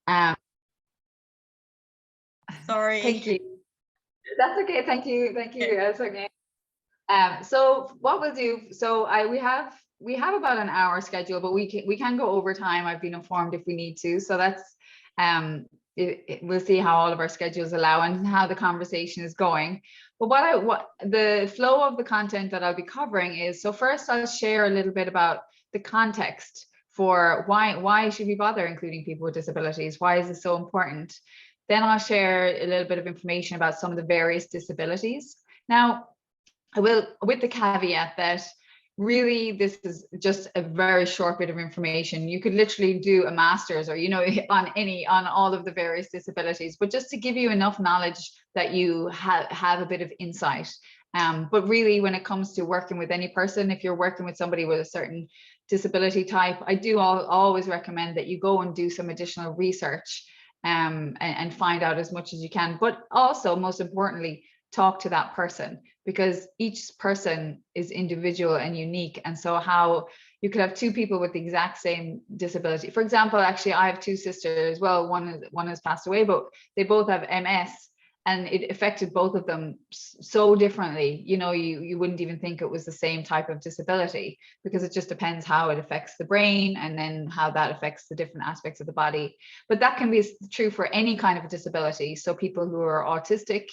Um, Sorry. Thank you. That's okay. Thank you. Thank you. That's okay. So what we'll do, so we have about an hour schedule, but we can go over time. I've been informed if we need to. So that's we'll see how all of our schedules allow and how the conversation is going. But what the flow of the content that I'll be covering is, so first I'll share a little bit about the context for why should we bother including people with disabilities? Why is this so important? Then I'll share a little bit of information about some of the various disabilities. Now, I will, with the caveat that really this is just a very short bit of information. You could literally do a master's or, on all of the various disabilities, but just to give you enough knowledge that you have a bit of insight. But really, when it comes to working with any person, if you're working with somebody with a certain disability type, I do always recommend that you go and do some additional research and find out as much as you can. But also, most importantly, talk to that person, because each person is individual and unique. And so how you could have two people with the exact same disability. For example, actually, I have two sisters. Well, one has passed away, but they both have MS, and it affected both of them so differently. You wouldn't even think it was the same type of disability, because it just depends how it affects the brain and then how that affects the different aspects of the body. But that can be true for any kind of a disability. So people who are autistic,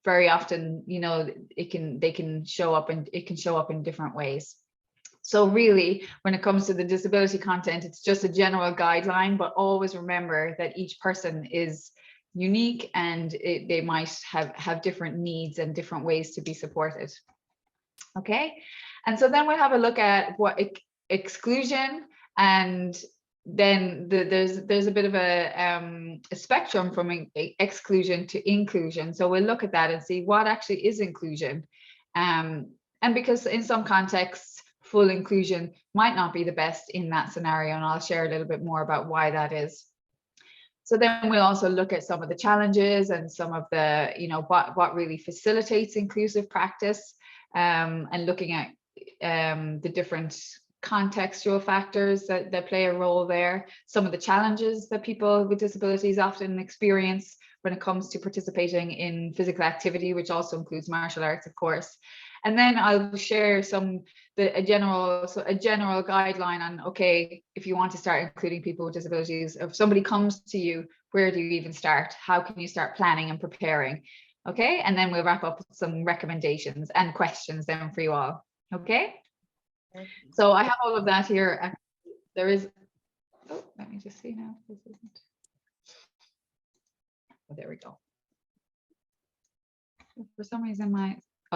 very often, they can show up, and it can show up in different ways. So really, when it comes to the disability content, it's just a general guideline, but always remember that each person is unique, and they might have different needs and different ways to be supported. Okay, and so then we'll have a look at what exclusion, and then there's a bit of a spectrum from exclusion to inclusion. So we'll look at that and see what actually is inclusion. And because in some contexts, full inclusion might not be the best in that scenario, and I'll share a little bit more about why that is. So then we'll also look at some of the challenges and some of the, what really facilitates inclusive practice, and looking at the different contextual factors that play a role there, some of the challenges that people with disabilities often experience when it comes to participating in physical activity, which also includes martial arts, of course. And then I'll share a general guideline on, okay, if you want to start including people with disabilities, if somebody comes to you, where do you even start? How can you start planning and preparing? Okay, and then we'll wrap up with some recommendations and questions then for you all. Okay. So I have all of that here. There is, let me just see now. This isn't. Oh, there we go. For some reason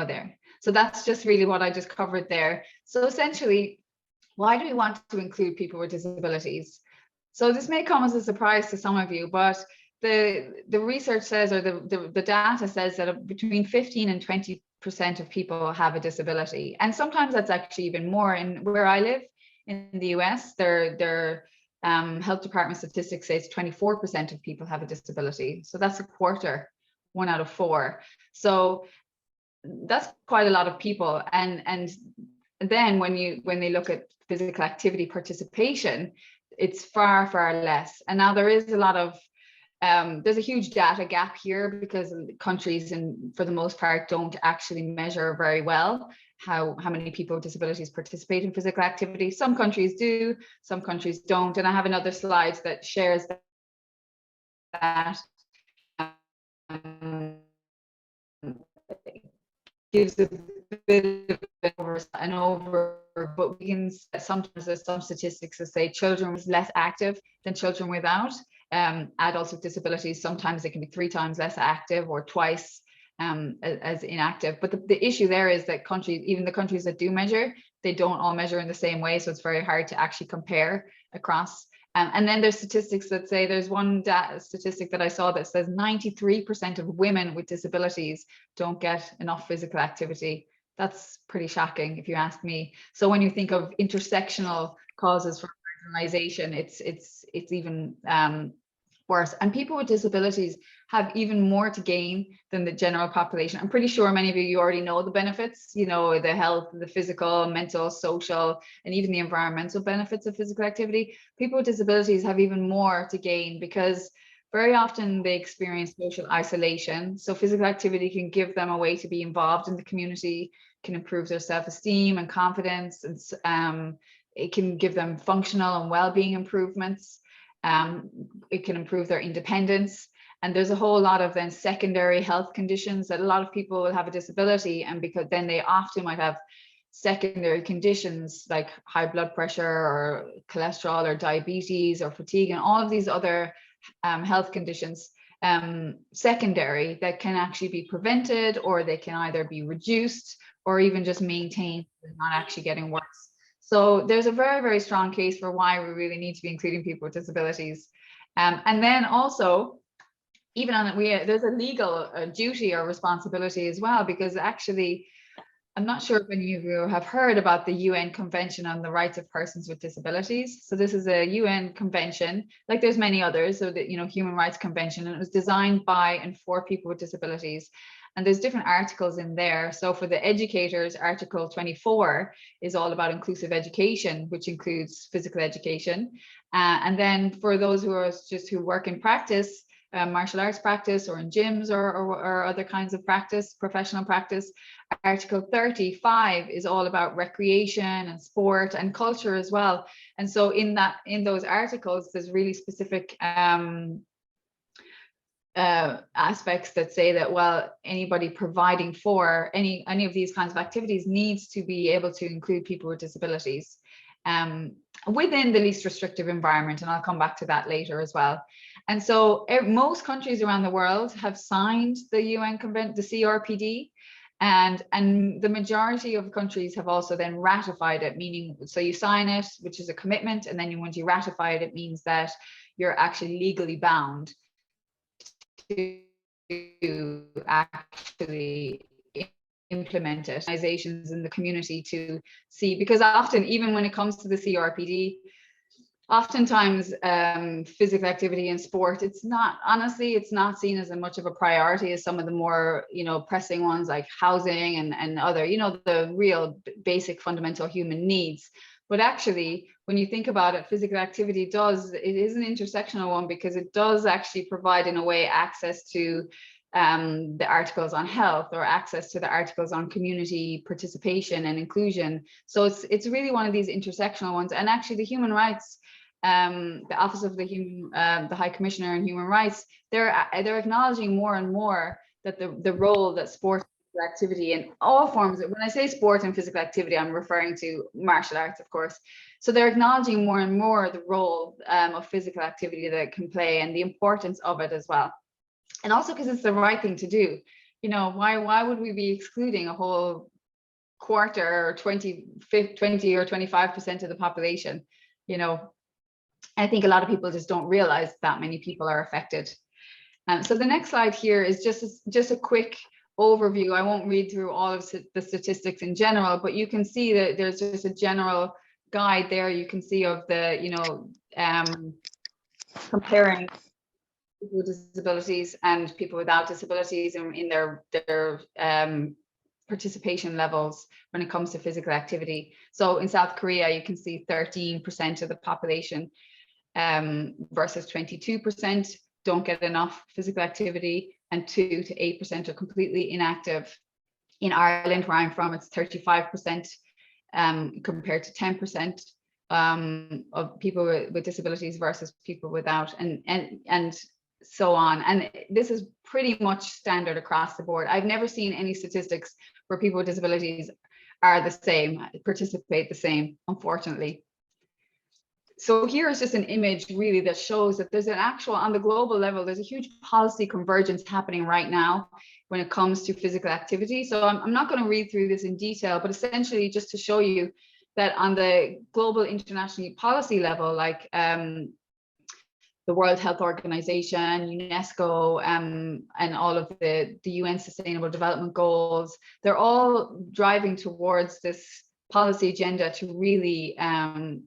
there. So that's just really what I just covered there. So essentially, why do we want to include people with disabilities? So this may come as a surprise to some of you, but the research says, or the data says, that between 15 and 20% of people have a disability, and sometimes that's actually even more. In where I live in the US, their health department statistics say it's 24% of people have a disability. So that's a quarter, 1 out of 4. So that's quite a lot of people. And then when they look at physical activity participation, it's far less. And now there is a lot of there's a huge data gap here, because countries, and for the most part, don't actually measure very well how many people with disabilities participate in physical activity. Some countries do, some countries don't. And I have another slide that shares that. Gives a bit of an over, but we can sometimes, there's some statistics that say children with less active than children without. Adults with disabilities, sometimes they can be 3 times less active or twice as inactive. But the issue there is that countries, even the countries that do measure, they don't all measure in the same way. So it's very hard to actually compare across. And then there's statistics that say, there's one statistic that I saw that says 93% of women with disabilities don't get enough physical activity. That's pretty shocking, if you ask me. So when you think of intersectional causes for marginalization, it's even worse. And people with disabilities have even more to gain than the general population. I'm pretty sure many of you already know the benefits, you know, the health, the physical, mental, social, and even the environmental benefits of physical activity. People with disabilities have even more to gain because very often they experience social isolation. So physical activity can give them a way to be involved in the community, can improve their self-esteem and confidence, and it can give them functional and well-being improvements. It can improve their independence. And there's a whole lot of then secondary health conditions that a lot of people will have a disability, and because then they often might have secondary conditions like high blood pressure or cholesterol or diabetes or fatigue and all of these other health conditions secondary that can actually be prevented, or they can either be reduced or even just maintained, not actually getting worse. So there's a very, very strong case for why we really need to be including people with disabilities. And then also, even on it, there's a legal duty or responsibility as well, because actually, I'm not sure if any of you have heard about the UN Convention on the Rights of Persons with Disabilities. So this is a UN convention, like there's many others, so the Human Rights Convention, and it was designed by and for people with disabilities. And there's different articles in there. So for the educators, Article 24 is all about inclusive education, which includes physical education. And then for those who work in practice, martial arts practice, or in gyms or other kinds of practice, professional practice, Article 35 is all about recreation and sport and culture as well. And so in those articles, there's really specific aspects that say that, well, anybody providing for any of these kinds of activities needs to be able to include people with disabilities within the least restrictive environment. And I'll come back to that later as well. And so most countries around the world have signed the UN Convention, the CRPD, and the majority of countries have also then ratified it, meaning, so you sign it, which is a commitment, and then once you ratify it, it means that you're actually legally bound to actually implement it. Organizations in the community to see, because often, even when it comes to the CRPD, oftentimes physical activity and sport, it's not seen as much of a priority as some of the more pressing ones like housing and other the real basic fundamental human needs. But actually, when you think about it, physical activity it is an intersectional one, because it does actually provide, in a way, access to the articles on health, or access to the articles on community participation and inclusion. So it's really one of these intersectional ones. And actually, the human rights, the Office of the High Commissioner on Human Rights, they're acknowledging more and more that the role that sport activity in all forms, when I say sport and physical activity, I'm referring to martial arts, of course. So they're acknowledging more and more the role of physical activity that it can play, and the importance of it as well. And also because it's the right thing to do. Why would we be excluding a whole quarter or 20 or 25% of the population? I think a lot of people just don't realize that many people are affected. So the next slide here is just a quick overview. I won't read through all of the statistics in general, but you can see that there's just a general guide there. You can see of the, comparing people with disabilities and people without disabilities in their participation levels when it comes to physical activity. So in South Korea, you can see 13% of the population versus 22% don't get enough physical activity, and 2 to 8% are completely inactive. In Ireland, where I'm from, it's 35% compared to 10% of people with disabilities versus people without, and so on. And this is pretty much standard across the board. I've never seen any statistics where people with disabilities are the same, participate the same, unfortunately. So here is just an image really that shows that there's on the global level, there's a huge policy convergence happening right now when it comes to physical activity. So I'm not going to read through this in detail, but essentially just to show you that on the global international policy level, like the World Health Organization, UNESCO, and all of the UN Sustainable Development Goals, they're all driving towards this policy agenda to really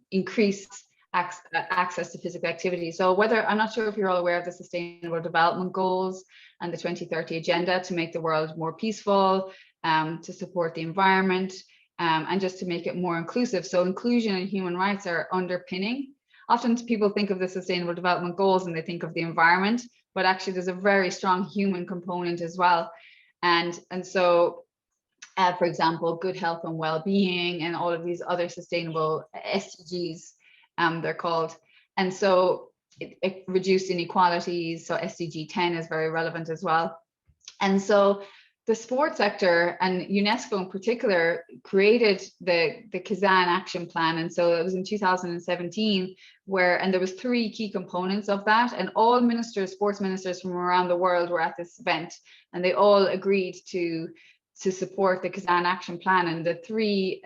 increase access to physical activity. So I'm not sure if you're all aware of the Sustainable Development Goals and the 2030 Agenda to make the world more peaceful, to support the environment, and just to make it more inclusive. So inclusion and human rights are underpinning. Often people think of the Sustainable Development Goals and they think of the environment, but actually there's a very strong human component as well. And so, for example, good health and well-being and all of these other sustainable SDGs, they're called. And so it reduced inequalities. So SDG 10 is very relevant as well. And so the sports sector and UNESCO in particular created the Kazan Action Plan. And so it was in 2017 and there was 3 key components of that, and all sports ministers from around the world were at this event, and they all agreed to support the Kazan Action Plan. And the three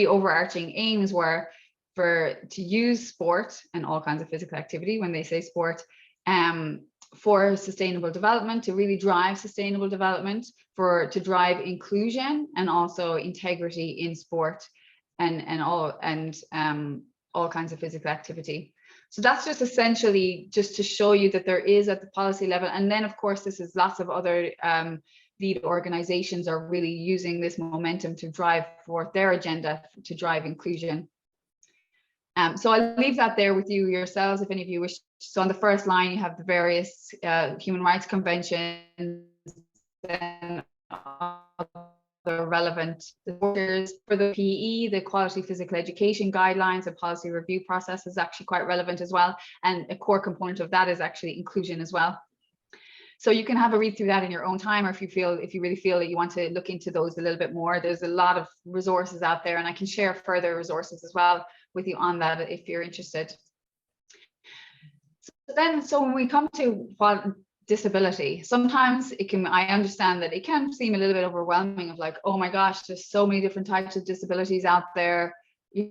overarching aims were to use sport and all kinds of physical activity, when they say sport, for sustainable development, to really drive sustainable development, to drive inclusion and also integrity in sport and all kinds of physical activity. So that's just essentially just to show you that there is at the policy level. And then of course, this is lots of other lead organizations are really using this momentum to drive forth their agenda to drive inclusion. So I'll leave that there with you yourselves, if any of you wish. So on the first line, you have the various human rights conventions and other relevant orders. For the PE, the quality physical education guidelines and policy review process is actually quite relevant as well. And a core component of that is actually inclusion as well. So you can have a read through that in your own time, or if you really feel that you want to look into those a little bit more. There's a lot of resources out there, and I can share further resources as well with you on that if you're interested. So when we come to what disability, sometimes I understand that it can seem a little bit overwhelming of like, oh my gosh, there's so many different types of disabilities out there.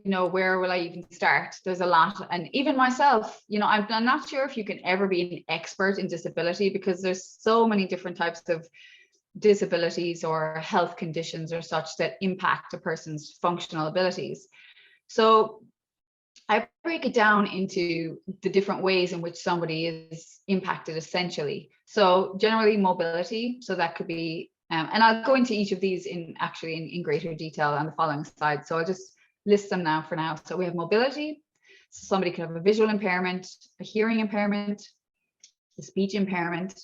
Where will I even start? There's a lot. And even myself, I'm not sure if you can ever be an expert in disability, because there's so many different types of disabilities or health conditions or such that impact a person's functional abilities. So I break it down into the different ways in which somebody is impacted essentially. So generally mobility, so that could be, and I'll go into each of these in greater detail on the following slide. So I'll just list them now for now. So we have mobility. So somebody could have a visual impairment, a hearing impairment, a speech impairment,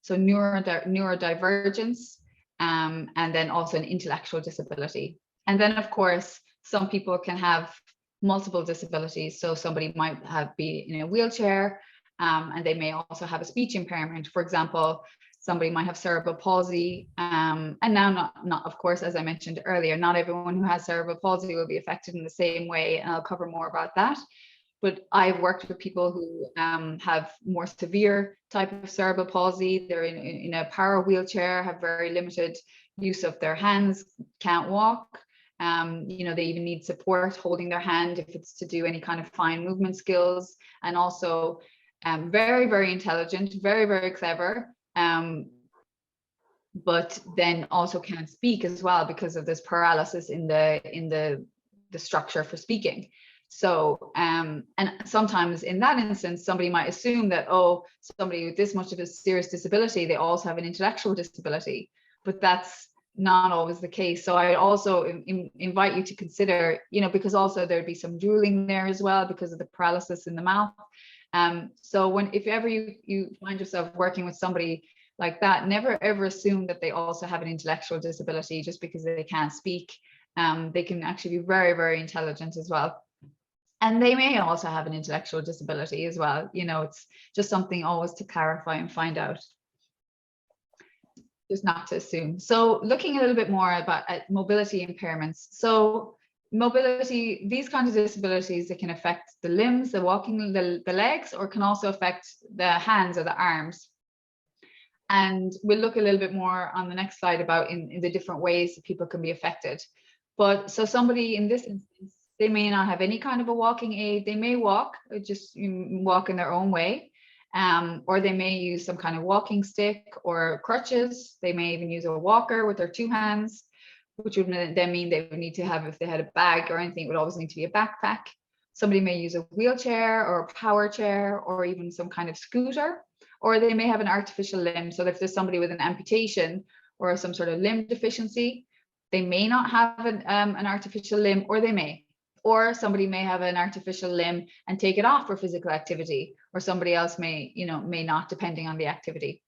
so neurodivergence, and then also an intellectual disability. And then of course, some people can have multiple disabilities. So somebody might be in a wheelchair, and they may also have a speech impairment. For example, somebody might have cerebral palsy, and now not of course, as I mentioned earlier, not everyone who has cerebral palsy will be affected in the same way, and I'll cover more about that. But I've worked with people who have more severe type of cerebral palsy. They're in a power wheelchair, have very limited use of their hands, can't walk. They even need support holding their hand if it's to do any kind of fine movement skills, and also very, very intelligent, very, very clever. But then also can't speak as well because of this paralysis in the structure for speaking. So and sometimes in that instance, somebody might assume that, oh, somebody with this much of a serious disability, they also have an intellectual disability, but that's not always the case. So I also invite you to consider, because also there'd be some drooling there as well because of the paralysis in the mouth. So if ever you find yourself working with somebody like that, never ever assume that they also have an intellectual disability just because they can't speak. They can actually be very, very intelligent as well. And they may also have an intellectual disability as well. It's just something always to clarify and find out. Just not to assume. So looking a little bit more about mobility impairments. So mobility, these kinds of disabilities, that can affect the limbs, the walking, the legs, or can also affect the hands or the arms. And we'll look a little bit more on the next slide about in the different ways that people can be affected. But so somebody in this instance, they may not have any kind of a walking aid. They may walk, just walk in their own way. Or they may use some kind of walking stick or crutches. They may even use a walker with their two hands, which would then mean they would need to have, if they had a bag or anything, it would always need to be a backpack. Somebody may use a wheelchair or a power chair or even some kind of scooter, or they may have an artificial limb. So if there's somebody with an amputation or some sort of limb deficiency, they may not have an artificial limb, or they may. Or somebody may have an artificial limb and take it off for physical activity, or somebody else may, may not, depending on the activity.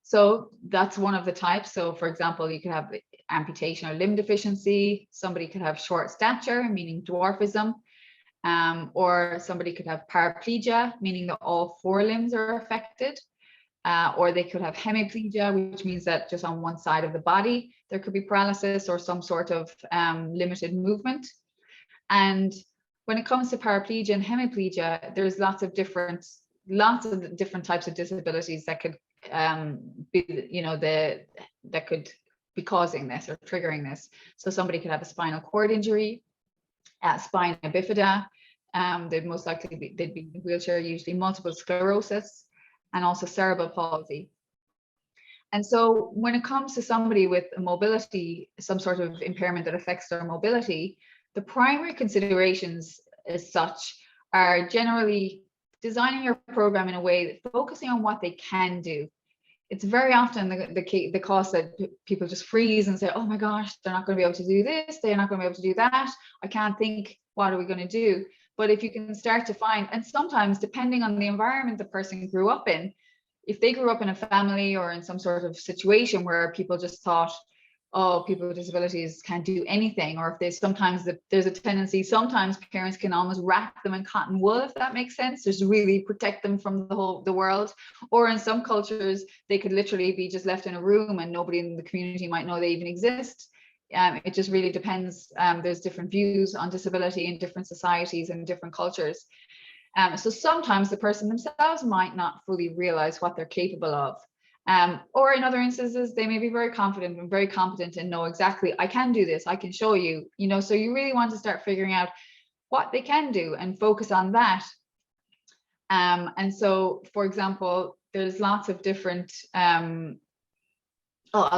So that's one of the types. So for example, you could have amputation or limb deficiency. Somebody could have short stature, meaning dwarfism. Or somebody could have paraplegia, meaning that all 4 limbs are affected. Or they could have hemiplegia, which means that just on one side of the body, there could be paralysis or some sort of limited movement. And when it comes to paraplegia and hemiplegia, there's lots of different types of disabilities that could that could be causing this or triggering this. So somebody could have a spinal cord injury, spina bifida. They'd most likely be in a wheelchair, usually multiple sclerosis, and also cerebral palsy. And so when it comes to somebody with a mobility, some sort of impairment that affects their mobility, the primary considerations as such are generally designing your program in a way that focusing on what they can do. It's very often the cause that people just freeze and say, oh my gosh, they're not going to be able to do this, they're not going to be able to do that, I can't think, what are we going to do? But if you can start to find, and sometimes depending on the environment the person grew up in, if they grew up in a family or in some sort of situation where people just thought, oh, people with disabilities can't do anything, or if there's a tendency, sometimes parents can almost wrap them in cotton wool, if that makes sense, just really protect them from the world. Or in some cultures, they could literally be just left in a room and nobody in the community might know they even exist. It just really depends. There's different views on disability in different societies and different cultures. So sometimes the person themselves might not fully realize what they're capable of. Or in other instances, they may be very confident and very competent and know exactly, I can do this, I can show you, so you really want to start figuring out what they can do and focus on that. And so, for example, there's lots of different, I'll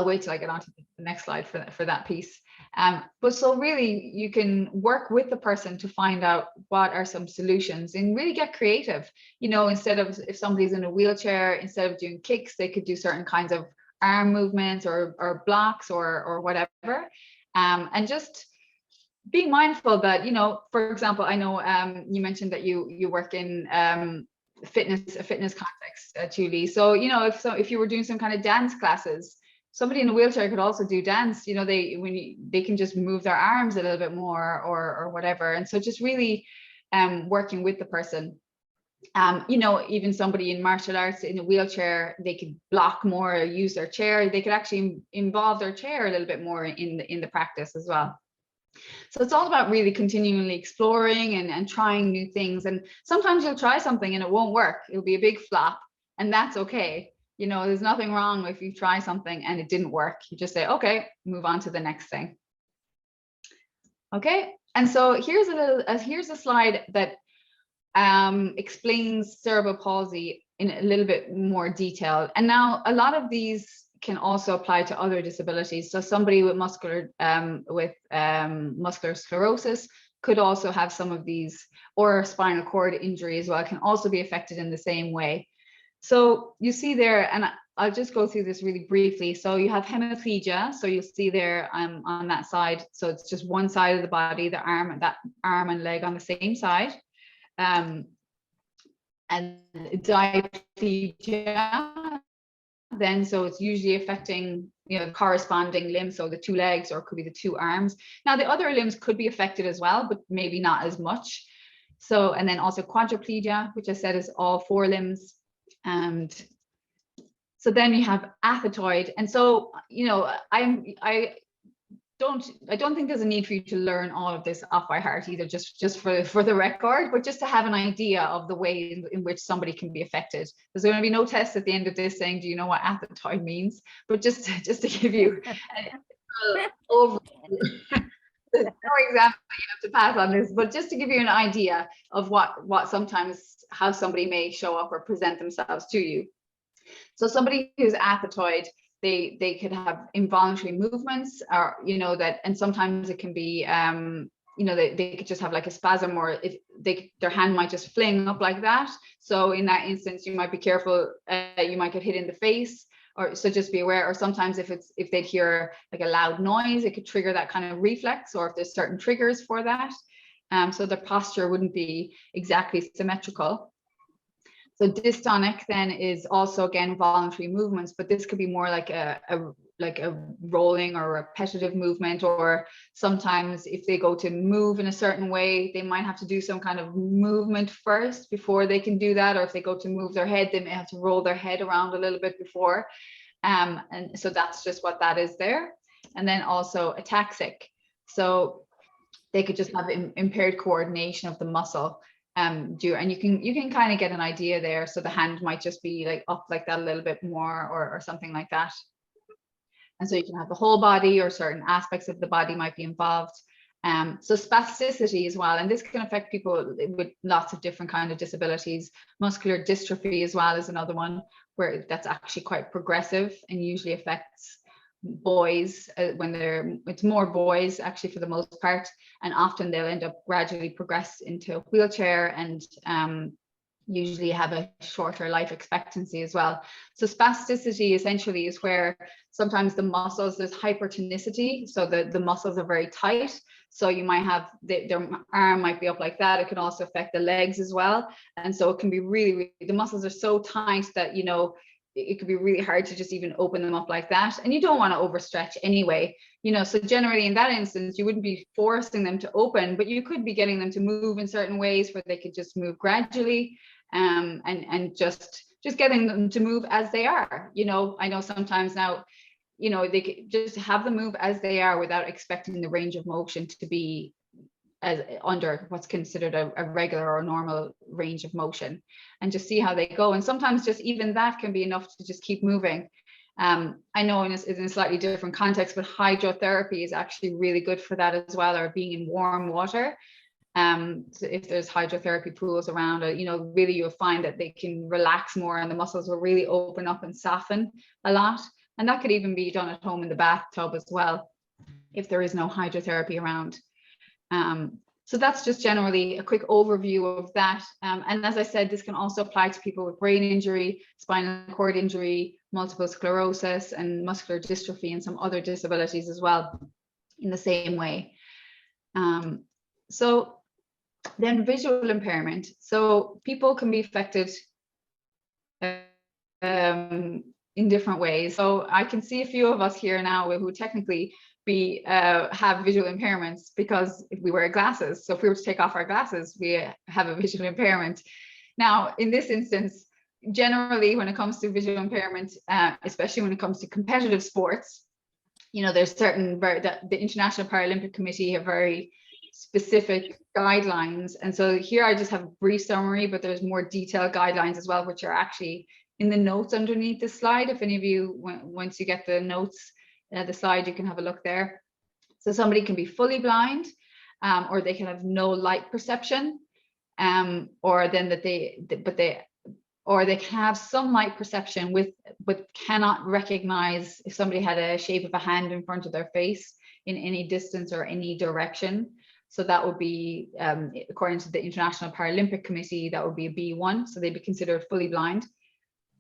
wait till I get on to the next slide for that piece. But so really you can work with the person to find out what are some solutions and really get creative. Instead of, if somebody's in a wheelchair, instead of doing kicks, they could do certain kinds of arm movements or blocks or whatever. And just being mindful that, for example, I know you mentioned that you work in a fitness context, Julie. So, if you were doing some kind of dance classes, somebody in a wheelchair could also do dance. They can just move their arms a little bit more or whatever. And so just really working with the person. Even somebody in martial arts in a wheelchair, they could block more or use their chair. They could actually involve their chair a little bit more in the practice as well. So it's all about really continually exploring and trying new things. And sometimes you'll try something and it won't work. It'll be a big flop, and that's okay. There's nothing wrong if you try something and it didn't work. You just say, okay, move on to the next thing. Okay, and so here's a slide that explains cerebral palsy in a little bit more detail. And now a lot of these can also apply to other disabilities. So somebody with muscular sclerosis could also have some of these, or spinal cord injury as well, can also be affected in the same way. So you see there, and I'll just go through this really briefly. So you have hemiplegia. So you'll see there on that side. So it's just one side of the body, that arm and leg on the same side. And diplegia, then, so it's usually affecting, the corresponding limb. So the 2 legs, or it could be the 2 arms. Now the other limbs could be affected as well, but maybe not as much. So, and then also quadriplegia, which I said is all 4 limbs. And so then you have athetoid. And so, I don't think there's a need for you to learn all of this off by heart either, just for the record, but just to have an idea of the way in which somebody can be affected. There's going to be no test at the end of this saying, do you know what athetoid means? But just to give you over. There's no example you have to pass on this, but just to give you an idea of what sometimes how somebody may show up or present themselves to you. So somebody who's athetoid, they could have involuntary movements, or that, and sometimes it can be they could just have like a spasm, or if their hand might just fling up like that. So in that instance, you might be careful. You might get hit in the face, or so just be aware. Or sometimes if they'd hear like a loud noise, it could trigger that kind of reflex, or if there's certain triggers for that. So the posture wouldn't be exactly symmetrical. So dystonic then is also, again, voluntary movements, but this could be more like a rolling or repetitive movement, or sometimes if they go to move in a certain way, they might have to do some kind of movement first before they can do that. Or if they go to move their head, they may have to roll their head around a little bit before. And so that's just what that is there. And then also ataxic. So they could just have impaired coordination of the muscle. And you can kind of get an idea there. So the hand might just be like up like that a little bit more, or something like that. And so you can have the whole body, or certain aspects of the body might be involved. So spasticity as well, and this can affect people with lots of different kind of disabilities. Muscular dystrophy as well is another one, where that's actually quite progressive and usually affects boys it's more boys actually for the most part, and often they'll end up gradually progress into a wheelchair, and usually have a shorter life expectancy as well. So spasticity essentially is where sometimes the muscles, there's hypertonicity, so the muscles are very tight. So you might have their arm might be up like that. It can also affect the legs as well. And so it can be really, the muscles are so tight that, it could be really hard to just even open them up like that. And you don't want to overstretch anyway, so generally in that instance, you wouldn't be forcing them to open, but you could be getting them to move in certain ways where they could just move gradually, and just getting them to move as they are. I know sometimes now, they could just have them move as they are without expecting the range of motion to be as under what's considered a regular or normal range of motion, and just see how they go. And sometimes just even that can be enough to just keep moving. I know in a slightly different context, but hydrotherapy is actually really good for that as well, or being in warm water. So if there's hydrotherapy pools around, really you'll find that they can relax more, and the muscles will really open up and soften a lot. And that could even be done at home in the bathtub as well, if there is no hydrotherapy around. So that's just generally a quick overview of that. And as I said, this can also apply to people with brain injury, spinal cord injury, multiple sclerosis, and muscular dystrophy, and some other disabilities as well in the same way. So then visual impairment. So people can be affected in different ways. So I can see a few of us here now who technically have visual impairments because if we wear glasses. So if we were to take off our glasses, we have a visual impairment. Now, in this instance, generally when it comes to visual impairment, especially when it comes to competitive sports, there's certain, the International Paralympic Committee have very specific guidelines. And so here I just have a brief summary, but there's more detailed guidelines as well, which are actually in the notes underneath the slide. If any of you, once you get the notes, the slide, you can have a look there. So somebody can be fully blind, or they can have no light perception, or then they can have some light perception but cannot recognize if somebody had a shape of a hand in front of their face in any distance or any direction. So that would be, according to the International Paralympic Committee, that would be a B1. So they'd be considered fully blind.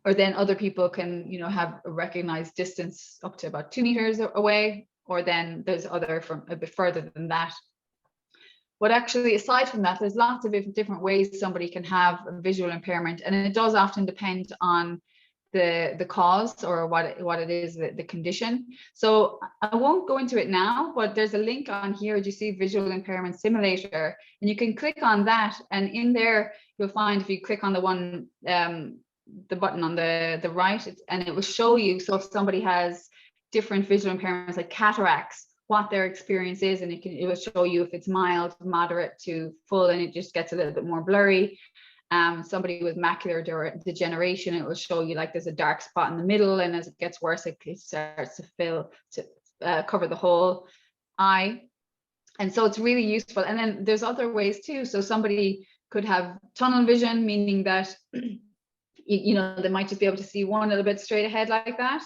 Or then other people can, have a recognized distance up to about 2 meters away, or then there's other from a bit further than that. But actually, aside from that, there's lots of different ways somebody can have a visual impairment, and it does often depend on the cause or what it is, the condition. So I won't go into it now, but there's a link on here. You see visual impairment simulator, and you can click on that, and in there you'll find, if you click on the one the button on the right, and it will show you, so if somebody has different visual impairments like cataracts, what their experience is, and it will show you if it's mild, moderate to full, and it just gets a little bit more blurry. Somebody with macular degeneration, it will show you like there's a dark spot in the middle, and as it gets worse, it starts to cover the whole eye. And so it's really useful. And then there's other ways too. So somebody could have tunnel vision, meaning that they might just be able to see one little bit straight ahead like that,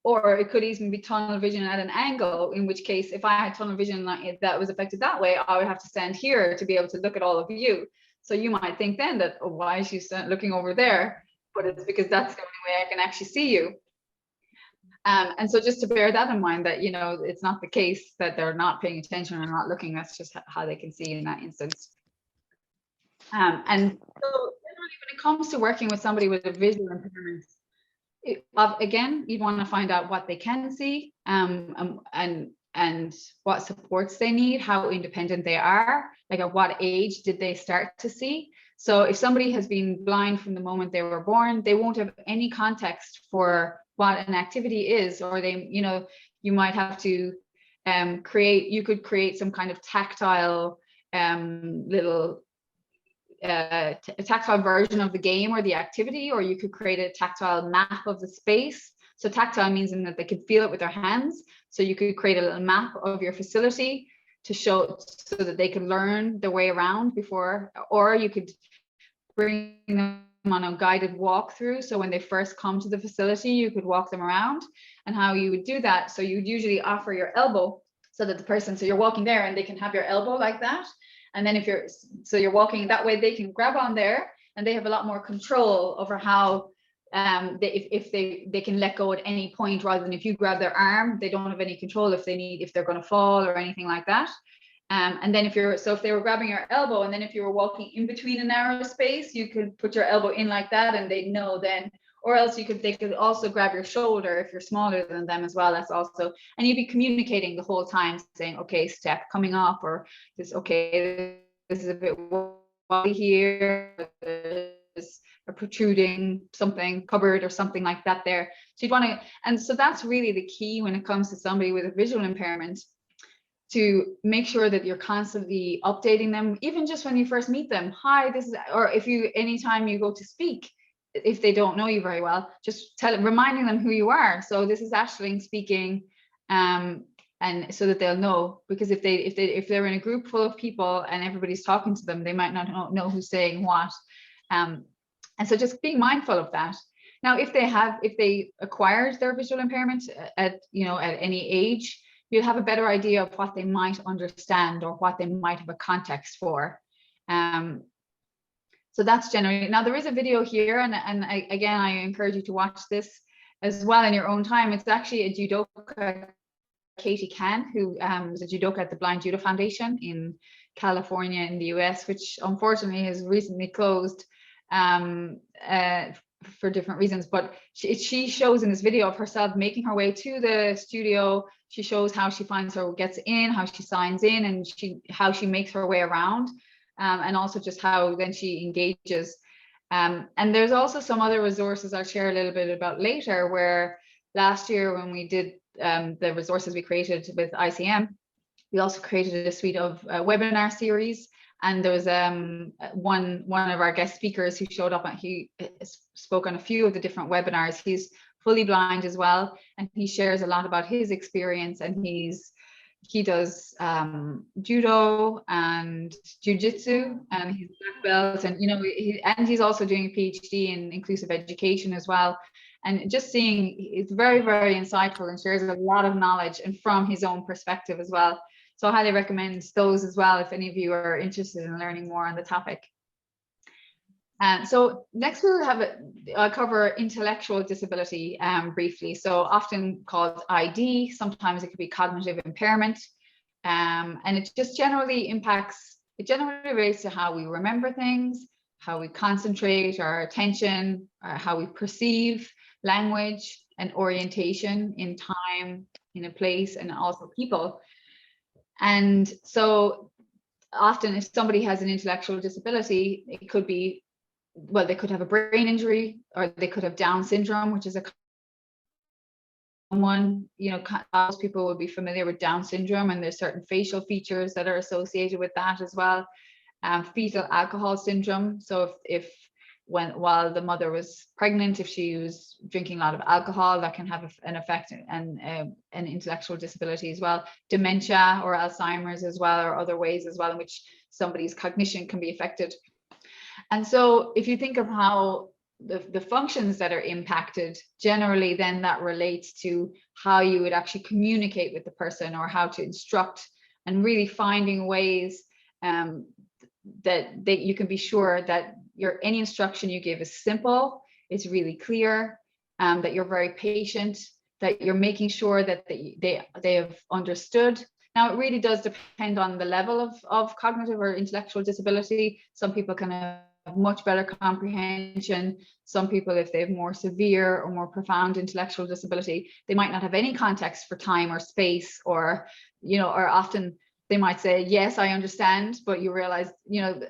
or it could even be tunnel vision at an angle, in which case, if I had tunnel vision that was affected that way, I would have to stand here to be able to look at all of you. So you might think then that, oh, why is she looking over there? But it's because that's the only way I can actually see you. And so just to bear that in mind, that, you know, it's not the case that they're not paying attention or not looking, that's just how they can see in that instance. And so generally when it comes to working with somebody with a visual impairment, again, you want to find out what they can see, and what supports they need, how independent they are, like at what age did they start to see. So if somebody has been blind from the moment they were born, they won't have any context for what an activity is, or they, you know, you might have to you could create some kind of tactile little a tactile version of the game or the activity, or you could create a tactile map of the space. So tactile means in that they could feel it with their hands. So you could create a little map of your facility to show, so that they could learn their way around before, or you could bring them on a guided walkthrough. So when they first come to the facility, you could walk them around. And how you would do that, so you would usually offer your elbow, so that the person, so you're walking there and they can have your elbow like that. And then if you're walking that way, they can grab on there, and they have a lot more control over how if they can let go at any point, rather than if you grab their arm, they don't have any control if they're going to fall or anything like that. And then if they were grabbing your elbow, and then if you were walking in between a narrow space, you could put your elbow in like that, and they'd know then. Or else they could also grab your shoulder if you're smaller than them as well. That's also, and you'd be communicating the whole time, saying, okay, step coming up, or this, okay, this is a bit wobbly here, there's a protruding something, cupboard or something like that there. So you'd want to, and so that's really the key when it comes to somebody with a visual impairment, to make sure that you're constantly updating them, even just when you first meet them. Hi, this is, or if you, anytime you go to speak, if they don't know you very well, just reminding them who you are. So this is Aisling speaking, and so that they'll know, because if they're in a group full of people and everybody's talking to them, they might not know who's saying what. And so just being mindful of that. Now, if they acquired their visual impairment at any age, you'll have a better idea of what they might understand or what they might have a context for. So that's generally, now there is a video here, and again, I encourage you to watch this as well in your own time. It's actually a judoka, Katie Can, who was a judoka at the Blind Judo Foundation in California in the US, which unfortunately has recently closed for different reasons. But she shows in this video of herself making her way to the studio. She shows how she gets in, how she signs in, and how she makes her way around. And also just how then she engages. And there's also some other resources I'll share a little bit about later, where last year when we did the resources we created with ICM, we also created a suite of webinar series. And there was one of our guest speakers who showed up, and he spoke on a few of the different webinars. He's fully blind as well, and he shares a lot about his experience, and he does judo and jiu-jitsu, and he's black belt, and he's also doing a PhD in inclusive education as well. And just seeing, it's very, very insightful and shares a lot of knowledge, and from his own perspective as well. So I highly recommend those as well, if any of you are interested in learning more on the topic. So next I'll cover intellectual disability briefly. So often called ID, sometimes it could be cognitive impairment. And it just generally relates to how we remember things, how we concentrate our attention, how we perceive language and orientation in time, in a place, and also people. And so often if somebody has an intellectual disability, it could be, well, they could have a brain injury, or they could have Down syndrome, which is a common one. Most people will be familiar with Down syndrome, and there's certain facial features that are associated with that as well. Fetal alcohol syndrome. So while the mother was pregnant, if she was drinking a lot of alcohol, that can have an effect, and an intellectual disability as well. Dementia or Alzheimer's as well, or other ways as well in which somebody's cognition can be affected. And so if you think of how the functions that are impacted, generally then that relates to how you would actually communicate with the person or how to instruct, and really finding ways that you can be sure that any instruction you give is simple, it's really clear, that you're very patient, that you're making sure that they have understood. Now, it really does depend on the level of cognitive or intellectual disability. Some people can have much better comprehension. Some people, if they have more severe or more profound intellectual disability, they might not have any context for time or space, or, or often they might say, yes, I understand, but you realize,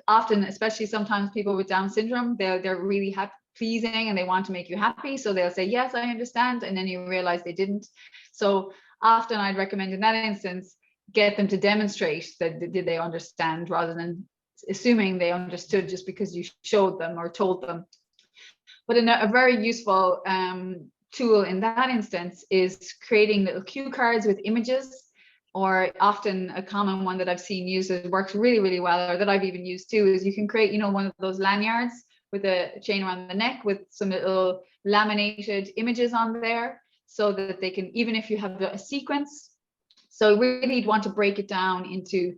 often, especially sometimes people with Down syndrome, they're really pleasing and they want to make you happy. So they'll say, yes, I understand. And then you realize they didn't. So often I'd recommend in that instance, get them to demonstrate that did they understand, rather than assuming they understood just because you showed them or told them. But a very useful tool in that instance is creating little cue cards with images, or often a common one that I've seen used that works really, really well, or that I've even used too, is you can create, one of those lanyards with a chain around the neck with some little laminated images on there, so that they can, even if you have a sequence, so really you'd want to break it down into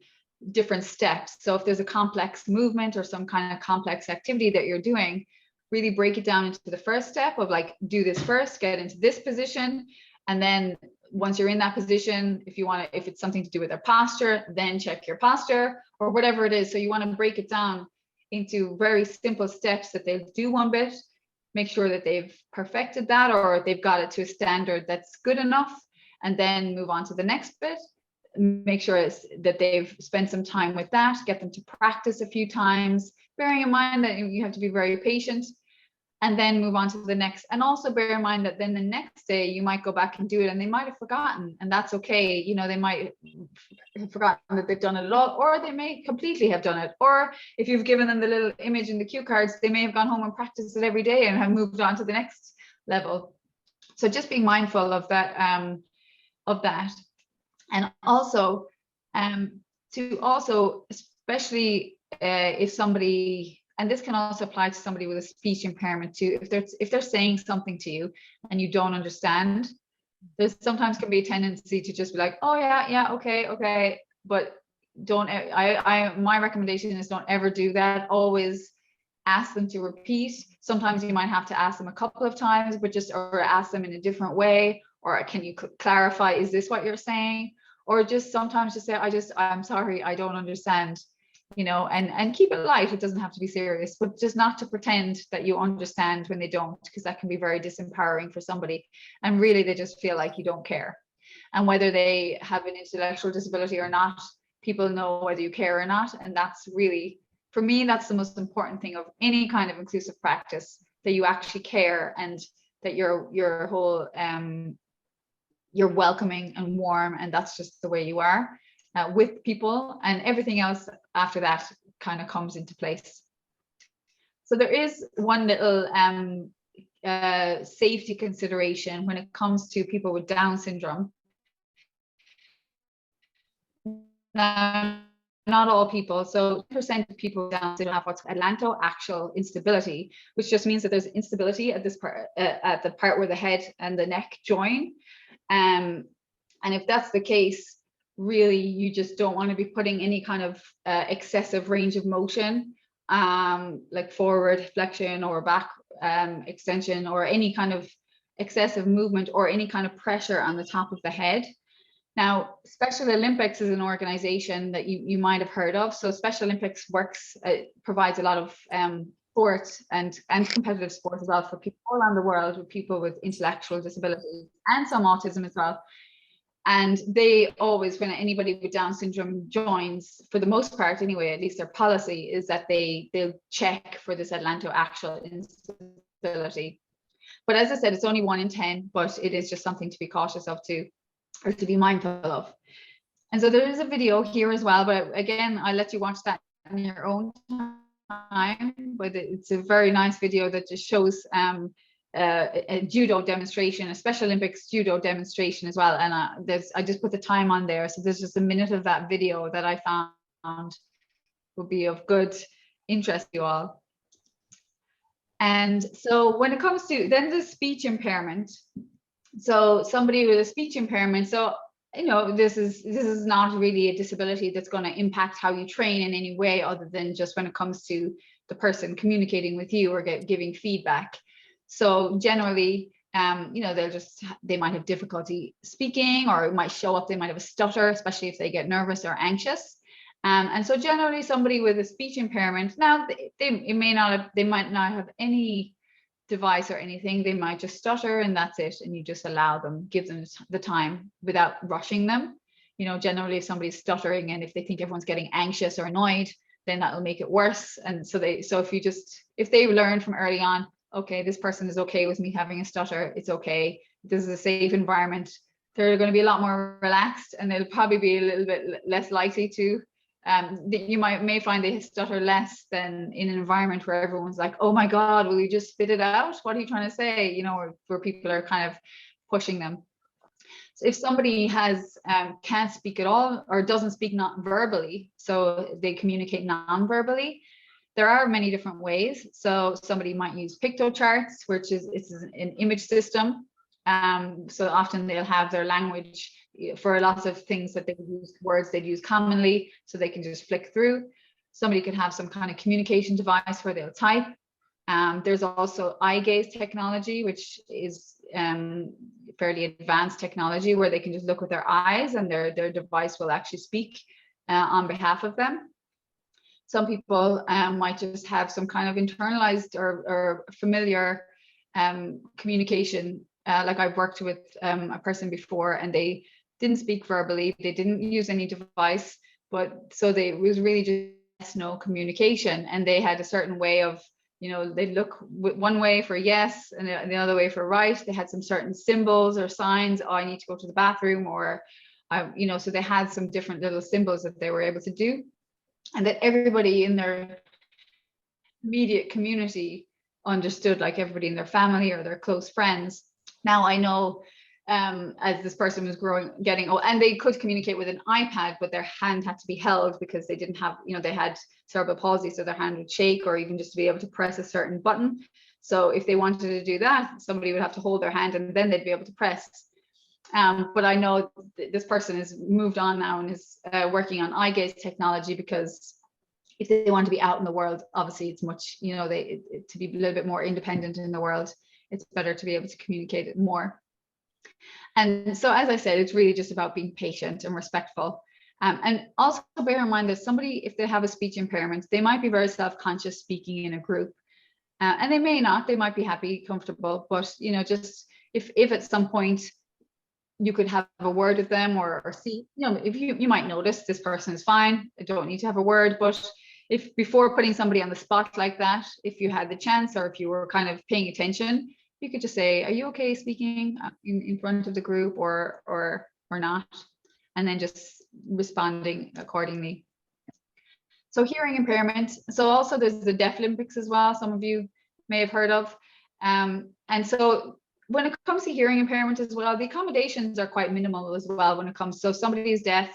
different steps. So if there's a complex movement or some kind of complex activity that you're doing, really break it down into the first step of like, do this first, get into this position, and then once you're in that position, if it's something to do with their posture, then check your posture, or whatever it is. So you want to break it down into very simple steps that they'll do one bit, make sure that they've perfected that, or they've got it to a standard that's good enough, and then move on to the next bit. Make sure that they've spent some time with that, get them to practice a few times, bearing in mind that you have to be very patient, and then move on to the next. And also bear in mind that then the next day you might go back and do it and they might have forgotten, and that's okay. They might have forgotten that they've done it at all, or they may completely have done it. Or if you've given them the little image in the cue cards, they may have gone home and practiced it every day and have moved on to the next level. So just being mindful of that, and also to also, especially if somebody, and this can also apply to somebody with a speech impairment too, if they're saying something to you and you don't understand, there's sometimes can be a tendency to just be like, oh yeah, okay, but don't. My recommendation is don't ever do that. Always ask them to repeat. Sometimes you might have to ask them a couple of times, but or ask them in a different way, or can you clarify, is this what you're saying? Or just sometimes just say, I'm sorry, I don't understand, and keep it light. It doesn't have to be serious, but just not to pretend that you understand when they don't, because that can be very disempowering for somebody. And really, they just feel like you don't care. And whether they have an intellectual disability or not, people know whether you care or not. And that's really, for me, that's the most important thing of any kind of inclusive practice, that you actually care, and that your whole, you're welcoming and warm, and that's just the way you are with people, and everything else after that kind of comes into place. So there is one little safety consideration when it comes to people with Down syndrome. Now, not all people, so 10% of people with Down syndrome have what's atlantoaxial instability, which just means that there's instability at this part, at the part where the head and the neck join. And if that's the case, really, you just don't want to be putting any kind of excessive range of motion, like forward flexion or back extension, or any kind of excessive movement or any kind of pressure on the top of the head. Now, Special Olympics is an organization that you might have heard of. So Special Olympics provides a lot of sport and competitive sport as well for people all around the world, with people with intellectual disabilities and some autism as well. And they always, when anybody with Down syndrome joins, for the most part anyway, at least their policy is that they'll check for this atlantoaxial instability. But as I said, it's only 1 in 10, but it is just something to be cautious of too, or to be mindful of. And so there is a video here as well, but again, I'll let you watch that in your own time. But it's a very nice video that just shows a judo demonstration, a Special Olympics judo demonstration as well. And I just put the time on there, so there's just a minute of that video that I found would be of good interest to you all. And so when it comes to then the speech impairment, so somebody with a speech impairment, so this is not really a disability that's going to impact how you train in any way, other than just when it comes to the person communicating with you or giving feedback. So generally, they might have difficulty speaking, or it might show up, they might have a stutter, especially if they get nervous or anxious. And so generally somebody with a speech impairment, now they might not have any device or anything, they might just stutter and that's it, and you just give them the time without rushing them. Generally if somebody's stuttering and if they think everyone's getting anxious or annoyed, then that'll make it worse. And so if they learn from early on, okay, this person is okay with me having a stutter, it's okay, this is a safe environment, they're going to be a lot more relaxed, and they'll probably be a little bit less likely to you may find they stutter less than in an environment where everyone's like, oh my God, will you just spit it out? What are you trying to say? Or where people are kind of pushing them. So if somebody can't speak at all or doesn't speak not verbally, so they communicate non-verbally, there are many different ways. So somebody might use pictocharts, which it's an image system. So often they'll have their language for lots of things that they use, words they'd use commonly, so they can just flick through. Somebody could have some kind of communication device where they'll type. There's also eye gaze technology, which is fairly advanced technology, where they can just look with their eyes and their device will actually speak on behalf of them. Some people might just have some kind of internalized or familiar communication. Like I've worked with a person before, and they didn't speak verbally, they didn't use any device, but so it was really just no communication, and they had a certain way of, they look one way for yes and the other way for right. They had some certain symbols or signs, oh, I need to go to the bathroom, or so they had some different little symbols that they were able to do, and that everybody in their immediate community understood, like everybody in their family or their close friends. Now I know as this person was and they could communicate with an iPad, but their hand had to be held because they didn't have, they had cerebral palsy, so their hand would shake, or even just to be able to press a certain button. So if they wanted to do that, somebody would have to hold their hand and then they'd be able to press. But I know this person has moved on now and is working on eye gaze technology, because if they want to be out in the world, obviously it's much, to be a little bit more independent in the world, it's better to be able to communicate it more. And so, as I said, it's really just about being patient and respectful. And also bear in mind that somebody, if they have a speech impairment, they might be very self-conscious speaking in a group. And they may not, they might be happy, comfortable, but, just if at some point you could have a word with them or see, if you might notice this person is fine, I don't need to have a word, but if before putting somebody on the spot like that, if you had the chance, or if you were kind of paying attention, you could just say, are you okay speaking in front of the group or not? And then just responding accordingly. So hearing impairment. So also there's the Deaf Olympics as well, some of you may have heard of. And so when it comes to hearing impairment as well, the accommodations are quite minimal as well when it comes. So if somebody is deaf,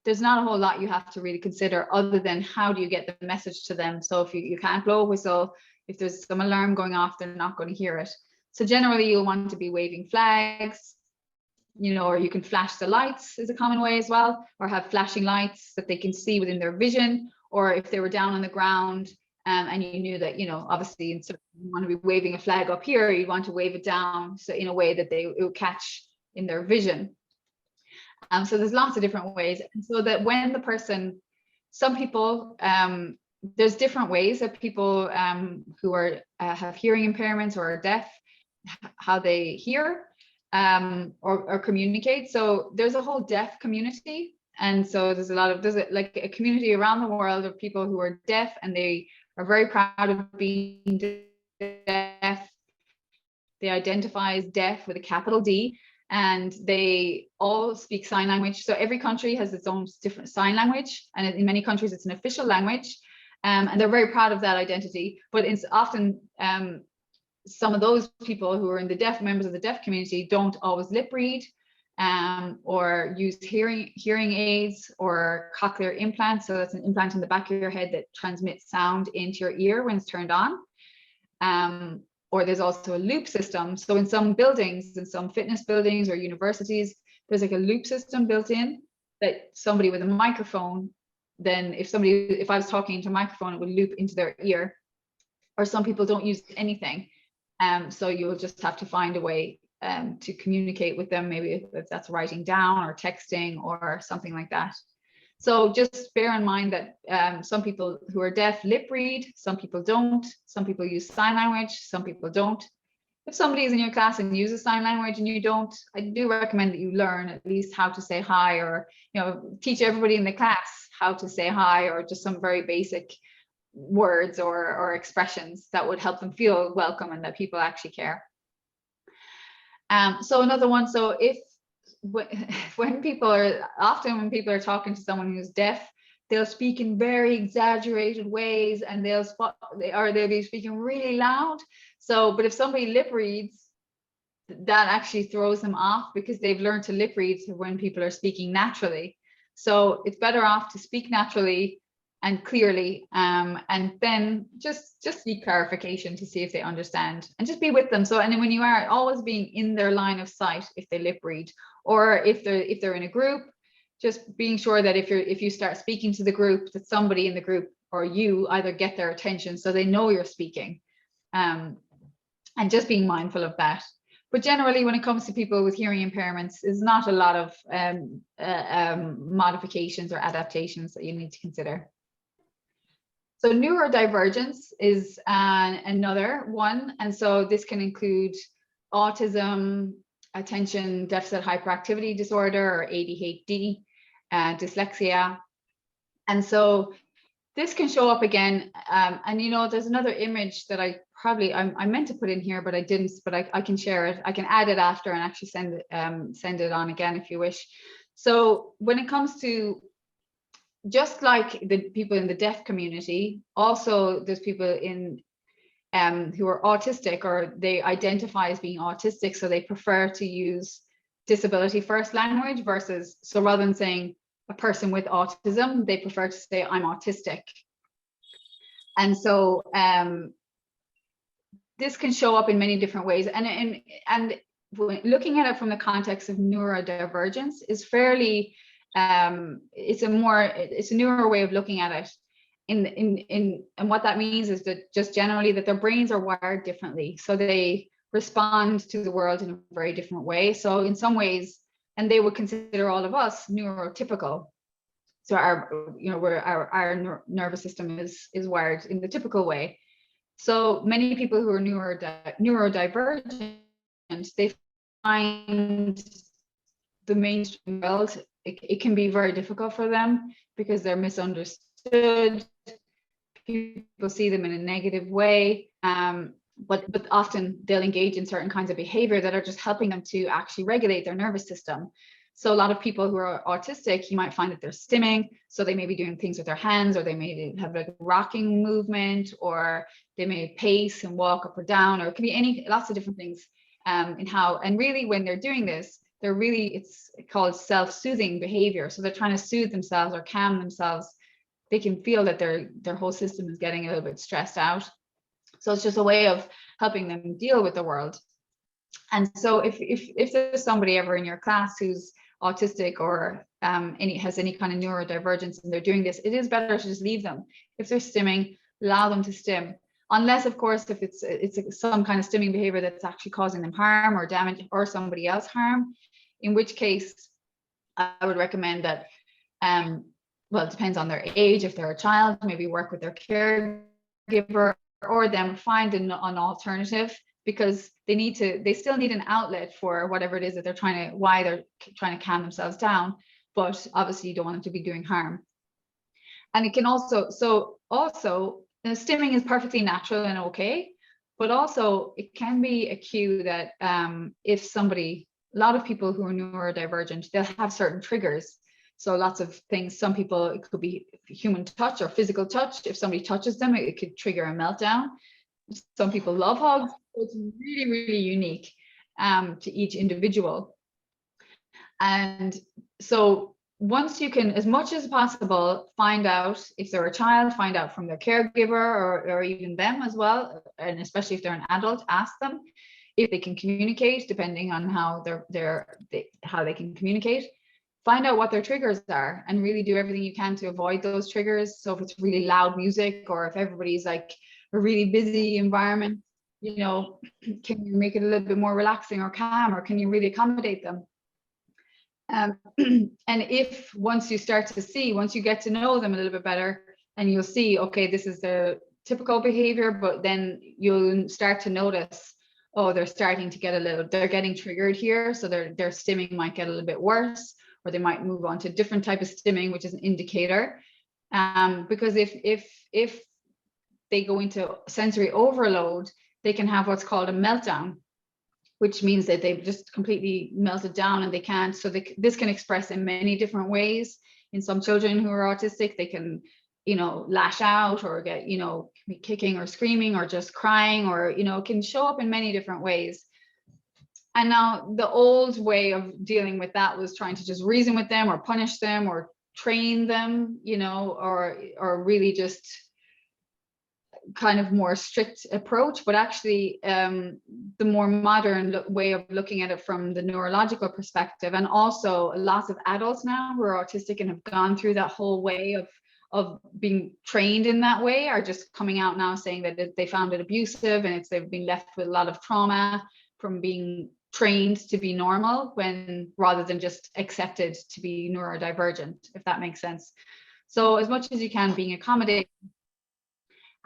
there's not a whole lot you have to really consider, other than how do you get the message to them. So if you can't blow a whistle, if there's some alarm going off, they're not going to hear it. So generally you'll want to be waving flags, or you can flash the lights is a common way as well, or have flashing lights that they can see within their vision. Or if they were down on the ground and you knew that, obviously instead of you want to be waving a flag up here, you want to wave it down, so in a way that it will catch in their vision. So there's lots of different ways. And so that when the person, some people, there's different ways that people who have hearing impairments or are deaf, how they hear or communicate. So there's a whole deaf community. And so there's like a community around the world of people who are deaf, and they are very proud of being deaf. They identify as deaf with a capital D, and they all speak sign language. So every country has its own different sign language, and in many countries it's an official language, and they're very proud of that identity. But it's often some of those people who are in the deaf, members of the deaf community, don't always lip read or use hearing aids or cochlear implants. So that's an implant in the back of your head that transmits sound into your ear when it's turned on. Or there's also a loop system. So in some buildings, in some fitness buildings or universities, there's like a loop system built in that somebody with a microphone, then if I was talking into a microphone, it would loop into their ear. Or some people don't use anything. So you'll just have to find a way to communicate with them, maybe if that's writing down or texting or something like that. So just bear in mind that some people who are deaf lip read, some people don't, some people use sign language, some people don't. If somebody is in your class and uses sign language and you don't, I do recommend that you learn at least how to say hi, or teach everybody in the class how to say hi, or just some very basic words or expressions that would help them feel welcome and that people actually care. So another one, so when people are talking to someone who's deaf, they'll speak in very exaggerated ways, and they'll be speaking really loud. So, but if somebody lip reads, that actually throws them off, because they've learned to lip read when people are speaking naturally. So it's better off to speak naturally and clearly, and then just seek clarification to see if they understand, and just be with them. So, and then when you are always being in their line of sight, if they lip read, or if they're in a group, just being sure that if you start speaking to the group, that somebody in the group or you either get their attention so they know you're speaking, and just being mindful of that. But generally, when it comes to people with hearing impairments, there's not a lot of modifications or adaptations that you need to consider. So neurodivergence is another one. And so this can include autism, attention deficit hyperactivity disorder, or ADHD, dyslexia. And so this can show up again. And there's another image that I meant to put in here, but I didn't, but I can share it. I can add it after and actually send it on again if you wish. So when it comes to, just like the people in the deaf community, also there's people in who are autistic, or they identify as being autistic, so they prefer to use disability first language versus, so rather than saying a person with autism, they prefer to say I'm autistic. And so this can show up in many different ways, and looking at it from the context of neurodivergence is fairly it's a newer way of looking at it. And what that means is that just generally that their brains are wired differently, so they respond to the world in a very different way. So in some ways, and they would consider all of us neurotypical. So our nervous system is wired in the typical way. So many people who are neurodivergent, they find the mainstream world, it can be very difficult for them because they're misunderstood. People see them in a negative way, but often they'll engage in certain kinds of behavior that are just helping them to actually regulate their nervous system. So a lot of people who are autistic, you might find that they're stimming, so they may be doing things with their hands, or they may have like a rocking movement, or they may pace and walk up or down, or it can be lots of different things and really when they're doing this, it's called self-soothing behavior. So they're trying to soothe themselves or calm themselves. They can feel that their whole system is getting a little bit stressed out. So it's just a way of helping them deal with the world. And so if there's somebody ever in your class who's autistic or has any kind of neurodivergence and they're doing this, it is better to just leave them. If they're stimming, allow them to stim. Unless, of course, if it's some kind of stimming behavior that's actually causing them harm or damage, or somebody else harm, in which case I would recommend that, well, it depends on their age. If they're a child, maybe work with their caregiver, or them find an alternative, because they still need an outlet for whatever it is that they're trying to calm themselves down. But obviously you don't want them to be doing harm. And it can also, stimming is perfectly natural and okay, but also it can be a cue that if a lot of people who are neurodivergent, they'll have certain triggers. So lots of things, some people, it could be human touch or physical touch. If somebody touches them, it could trigger a meltdown. Some people love hugs. So it's really, really unique to each individual. And so once you can, as much as possible, find out if they're a child, find out from their caregiver or even them as well, and especially if they're an adult, ask them if they can communicate, depending on how how they can communicate. Find out what their triggers are and really do everything you can to avoid those triggers. So if it's really loud music, or if everybody's like a really busy environment, you know, can you make it a little bit more relaxing or calm, or can you really accommodate them? And if once you get to know them a little bit better, and you'll see, okay, this is the typical behavior, but then you'll start to notice, oh, they're starting to get they're getting triggered here. So their stimming might get a little bit worse, or they might move on to a different type of stimming, which is an indicator. Because if they go into sensory overload, they can have what's called a meltdown, which means that they've just completely melted down and they can't. So this can express in many different ways. In some children who are autistic, they can, you know, lash out or get, you know, be kicking or screaming or just crying, or, you know, can show up in many different ways. And now the old way of dealing with that was trying to just reason with them or punish them or train them, you know, or really just kind of more strict approach. But actually the more modern way of looking at it from the neurological perspective, and also lots of adults now who are autistic and have gone through that whole way of being trained in that way, are just coming out now saying that they found it abusive, and they've been left with a lot of trauma from being trained to be normal, when rather than just accepted to be neurodivergent, if that makes sense. So as much as you can, being accommodating.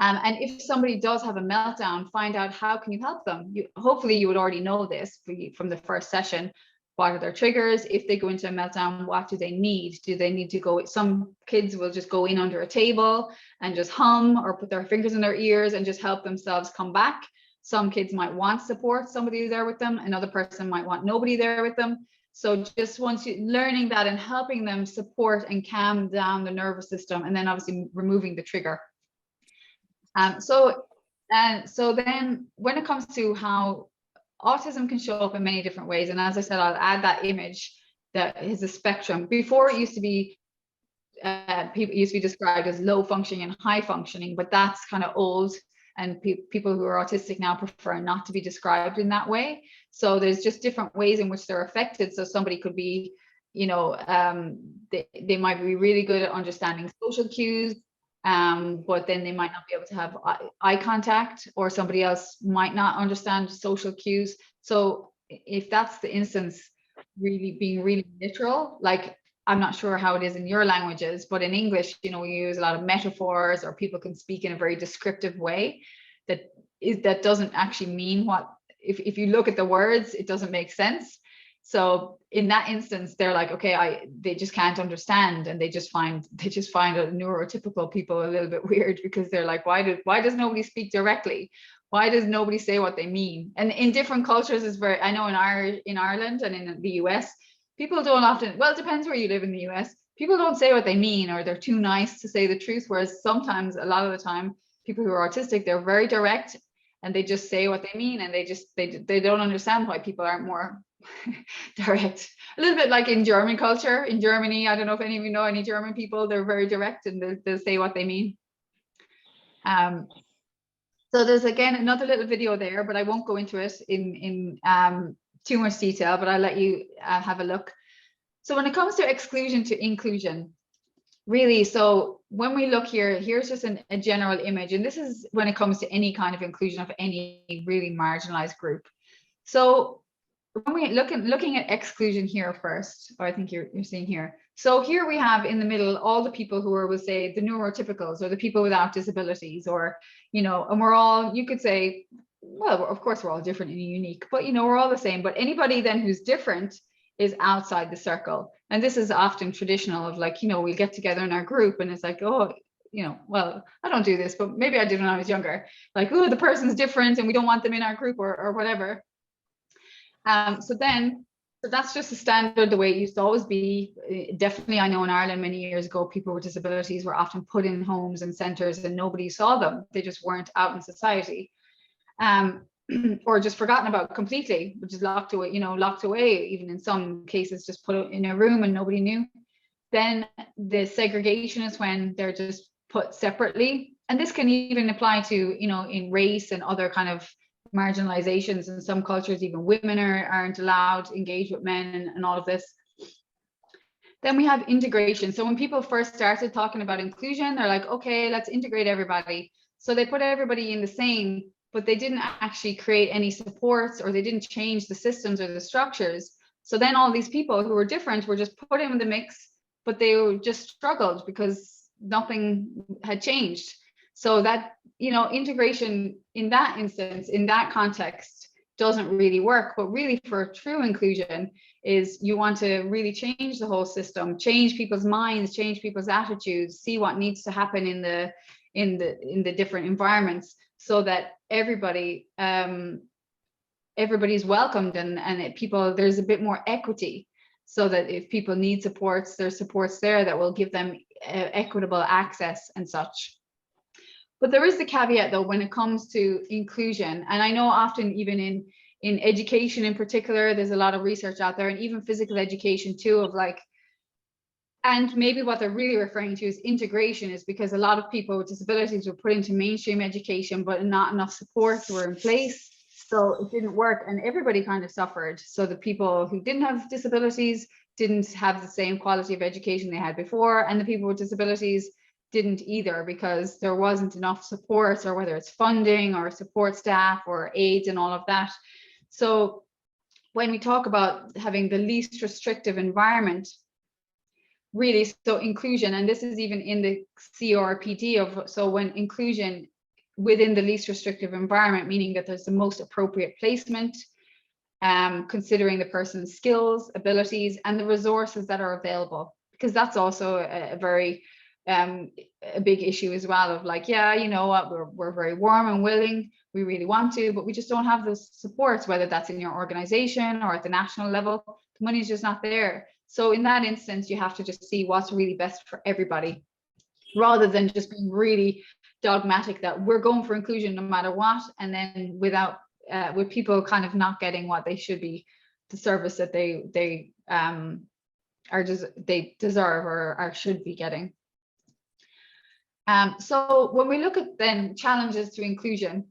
And if somebody does have a meltdown, find out how can you help them. Hopefully you would already know this from the first session. What are their triggers? If they go into a meltdown, what do they need? Do they need to go? Some kids will just go in under a table and just hum or put their fingers in their ears and just help themselves come back. Some kids might want support, somebody there with them. Another person might want nobody there with them. So just once learning that and helping them support and calm down the nervous system, and then obviously removing the trigger. So then when it comes to how autism can show up in many different ways, and as I said, I'll add that image that is a spectrum. Before, it used to be people used to be described as low functioning and high functioning, but that's kind of old, and people who are autistic now prefer not to be described in that way. So there's just different ways in which they're affected. So somebody could be, you know, they might be really good at understanding social cues, but then they might not be able to have eye contact, or somebody else might not understand social cues. So if that's the instance, really being really literal, like, I'm not sure how it is in your languages, but in English, you know, we use a lot of metaphors, or people can speak in a very descriptive way that doesn't actually mean what, if you look at the words, it doesn't make sense. So in that instance, they're like, okay, they just can't understand, and they just find a neurotypical people a little bit weird, because they're like, why does nobody speak directly? Why does nobody say what they mean? And in different cultures is very, I know in Ireland and in the US, people don't often, well, it depends where you live in the US, people don't say what they mean, or they're too nice to say the truth. Whereas sometimes, a lot of the time, people who are autistic, they're very direct, and they just say what they mean, and they don't understand why people aren't more direct. A little bit like in German culture. In Germany, I don't know if any of you know any German people, they're very direct, and they'll say what they mean. So there's again another little video there, but I won't go into it in too much detail, but I'll let you have a look. So when it comes to exclusion to inclusion, really, so when we look here, here's just a general image, and this is when it comes to any kind of inclusion of any really marginalized group. So when we looking at exclusion here first, or I think you're seeing here. So here we have in the middle all the people who are, we'll say, the neurotypicals, or the people without disabilities, or, you know, and we're all, you could say, well, of course we're all different and unique, but, you know, we're all the same. But anybody then who's different is outside the circle. And this is often traditional of, like, you know, we get together in our group and it's like, oh, you know, well, I don't do this, but maybe I did when I was younger. Like, oh, the person's different and we don't want them in our group, or whatever. So that's just a standard, the way it used to always be. Definitely, I know in Ireland many years ago, people with disabilities were often put in homes and centres and nobody saw them. They just weren't out in society, or just forgotten about completely, which is locked away, even in some cases, just put in a room and nobody knew. Then the segregation is when they're just put separately. And this can even apply to, in race and other kind of marginalizations. In some cultures, even women aren't allowed to engage with men and all of this. Then we have integration. So when people first started talking about inclusion, they're like, okay, let's integrate everybody. So they put everybody in the same, but they didn't actually create any supports, or they didn't change the systems or the structures. So then all these people who were different were just put in the mix, but they just struggled because nothing had changed. So that, integration in that instance, in that context, doesn't really work. But really, for true inclusion, is you want to really change the whole system, change people's minds, change people's attitudes, see what needs to happen in the different environments, so that everybody's welcomed, and people, there's a bit more equity, so that if people need supports, there's supports there that will give them equitable access and such. But there is the caveat, though, when it comes to inclusion. And I know often, even in education in particular, there's a lot of research out there, and even physical education too, of like, and maybe what they're really referring to is integration, is because a lot of people with disabilities were put into mainstream education, but not enough supports were in place. So it didn't work, and everybody kind of suffered. So the people who didn't have disabilities didn't have the same quality of education they had before, and the people with disabilities didn't either, because there wasn't enough supports, or whether it's funding or support staff or aids and all of that. So when we talk about having the least restrictive environment, really, so inclusion, and this is even in the CRPD of, so when inclusion within the least restrictive environment, meaning that there's the most appropriate placement, considering the person's skills, abilities, and the resources that are available, because that's also a very a big issue as well, of like, yeah, you know what, we're very warm and willing, we really want to, but we just don't have those supports, whether that's in your organization or at the national level. The money's just not there. So in that instance, you have to just see what's really best for everybody, rather than just being really dogmatic that we're going for inclusion no matter what, and then with people kind of not getting what they should be, the service that they deserve or should be getting. So when we look at then challenges to inclusion,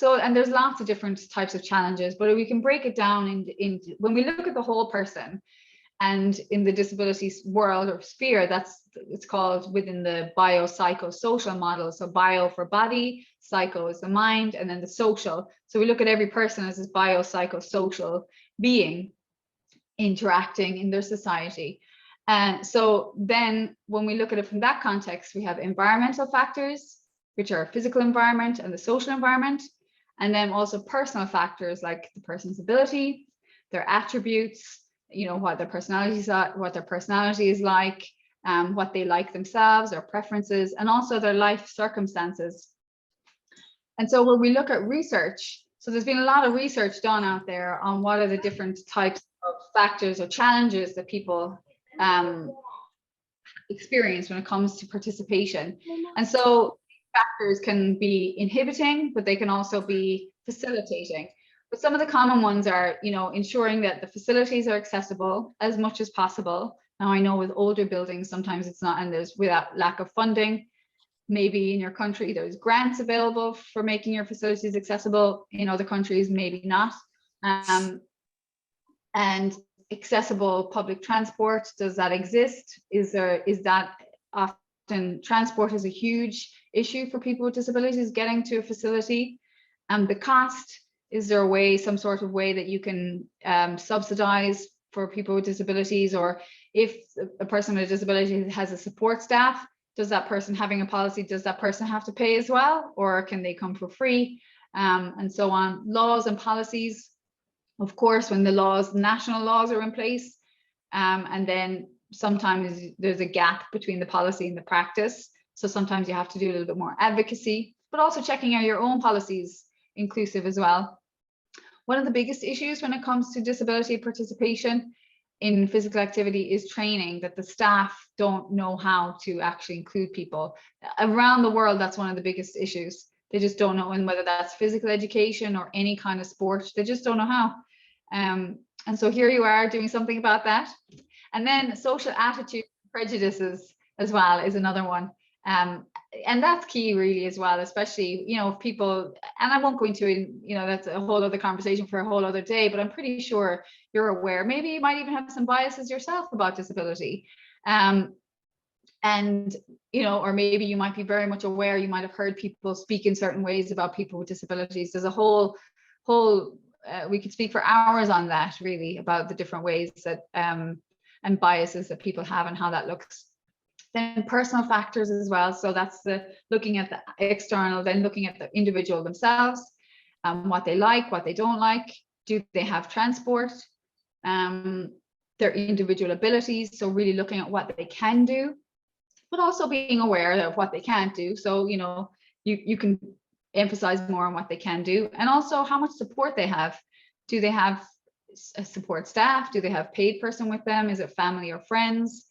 and there's lots of different types of challenges, but we can break it down into when we look at the whole person, and in the disabilities world or sphere, it's called within the biopsychosocial model. So bio for body, psycho is the mind, and then the social. So we look at every person as this biopsychosocial being interacting in their society. And so then when we look at it from that context, we have environmental factors, which are physical environment and the social environment, and then also personal factors like the person's ability, their attributes, what their personalities are, what their personality is like, what they like themselves, their preferences, and also their life circumstances. And so when we look at research, so there's been a lot of research done out there on what are the different types of factors or challenges that people experience when it comes to participation. And so factors can be inhibiting, but they can also be facilitating. But some of the common ones are, ensuring that the facilities are accessible as much as possible. Now, I know with older buildings, sometimes it's not, and there's without lack of funding. Maybe in your country, there's grants available for making your facilities accessible. In other countries, maybe not. And accessible public transport, does that exist? Is that often transport is a huge issue for people with disabilities getting to a facility? The cost, is there a way, some sort of way that you can subsidize for people with disabilities? Or if a person with a disability has a support staff, does that person having a policy, does that person have to pay as well? Or can they come for free? And so on. Laws and policies, of course, when the national laws are in place, and then sometimes there's a gap between the policy and the practice. So sometimes you have to do a little bit more advocacy, but also checking are your own policies inclusive as well. One of the biggest issues when it comes to disability participation in physical activity is training, that the staff don't know how to actually include people. Around the world, that's one of the biggest issues. They just don't know, and whether that's physical education or any kind of sport, they just don't know how. And so here you are doing something about that. And then social attitude prejudices as well is another one. And that's key really as well, especially, if people, and I won't go into it, that's a whole other conversation for a whole other day, but I'm pretty sure you're aware, maybe you might even have some biases yourself about disability. And, or maybe you might be very much aware, you might have heard people speak in certain ways about people with disabilities. There's a whole, we could speak for hours on that really, about the different ways that, and biases that people have and how that looks. Then personal factors as well. So that's looking at the external, then looking at the individual themselves, what they like, what they don't like. Do they have transport? Their individual abilities. So really looking at what they can do, but also being aware of what they can't do. So, you can emphasize more on what they can do, and also how much support they have. Do they have a support staff? Do they have a paid person with them? Is it family or friends?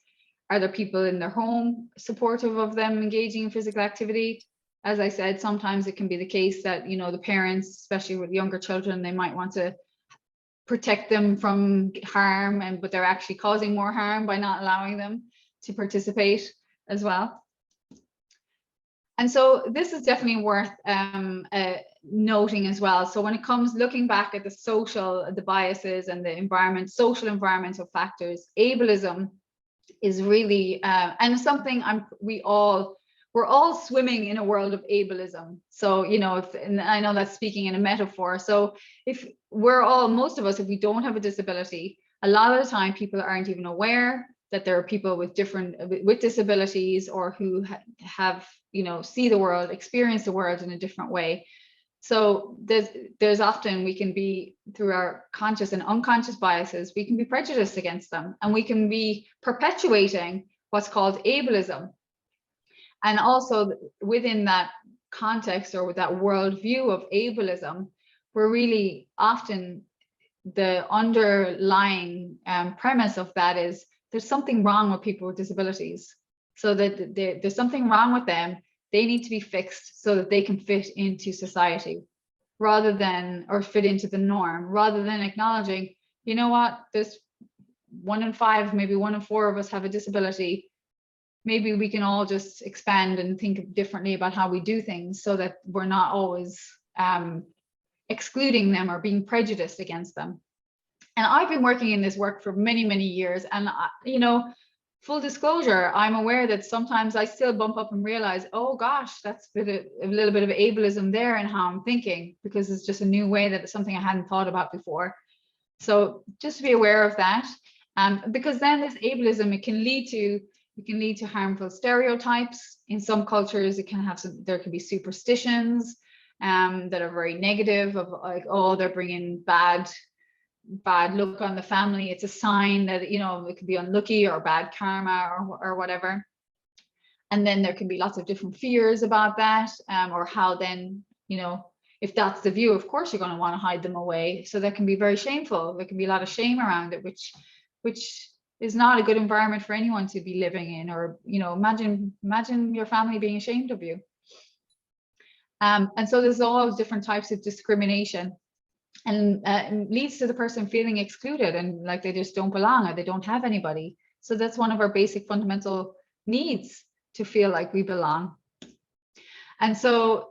Are there people in their home supportive of them engaging in physical activity? As I said, sometimes it can be the case that, the parents, especially with younger children, they might want to protect them from harm, but they're actually causing more harm by not allowing them to participate as well. And so this is definitely worth noting as well. So when it comes looking back at the biases and the social environmental factors, ableism is really and something we're all swimming in a world of ableism. So, and I know that's speaking in a metaphor. So if most of us, if we don't have a disability, a lot of the time people aren't even aware that there are people with disabilities, or who have, see the world, experience the world in a different way. So there's often, we can be, through our conscious and unconscious biases, we can be prejudiced against them, and we can be perpetuating what's called ableism. And also within that context, or with that worldview of ableism, we're really often, the underlying premise of that is there's something wrong with people with disabilities. So that there's something wrong with them. They need to be fixed so that they can fit into society, or fit into the norm, rather than acknowledging, what, there's 1 in 5, maybe 1 in 4 of us have a disability. Maybe we can all just expand and think differently about how we do things, so that we're not always excluding them or being prejudiced against them. And I've been working in this work for many, many years. And, full disclosure, I'm aware that sometimes I still bump up and realize, oh gosh, that's a little bit of ableism there in how I'm thinking, because it's just a new way, that it's something I hadn't thought about before. So just to be aware of that, because then this ableism, it can lead to harmful stereotypes. In some cultures, there can be superstitions that are very negative, of like, oh, they're bringing bad look on the family. It's a sign that, it could be unlucky or bad karma or whatever. And then there can be lots of different fears about that, or how then, if that's the view, of course you're going to want to hide them away. So that can be very shameful. There can be a lot of shame around it, which is not a good environment for anyone to be living in. Or, imagine your family being ashamed of you. And so there's all different types of discrimination, and leads to the person feeling excluded and like they just don't belong, or they don't have anybody. So that's one of our basic fundamental needs, to feel like we belong. And so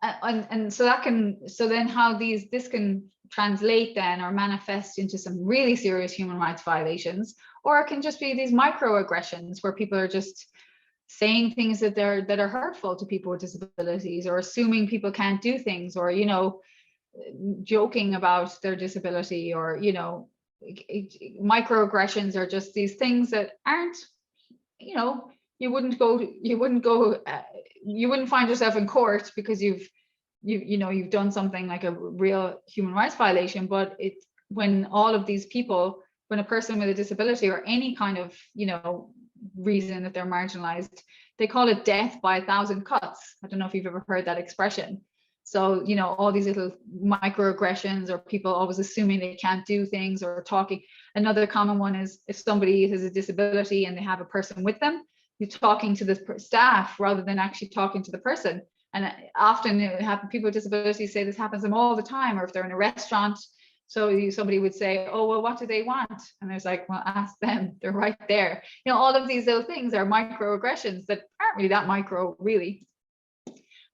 then how this can translate then, or manifest into some really serious human rights violations, or it can just be these microaggressions where people are just saying things that are hurtful to people with disabilities, or assuming people can't do things, or joking about their disability, or microaggressions are just these things that aren't, you wouldn't find yourself in court because you've done something like a real human rights violation. But when all of these people, when a person with a disability, or any kind of reason that they're marginalized, they call it death by 1,000 cuts. I don't know if you've ever heard that expression. So, all these little microaggressions, or people always assuming they can't do things, or talking. Another common one is if somebody has a disability and they have a person with them, you're talking to the staff rather than actually talking to the person. And often people with disabilities say this happens to them all the time. Or if they're in a restaurant, So somebody would say, oh, well, what do they want? And there's like, well, ask them, they're right there. You know, all of these little things are microaggressions that aren't really that micro, really.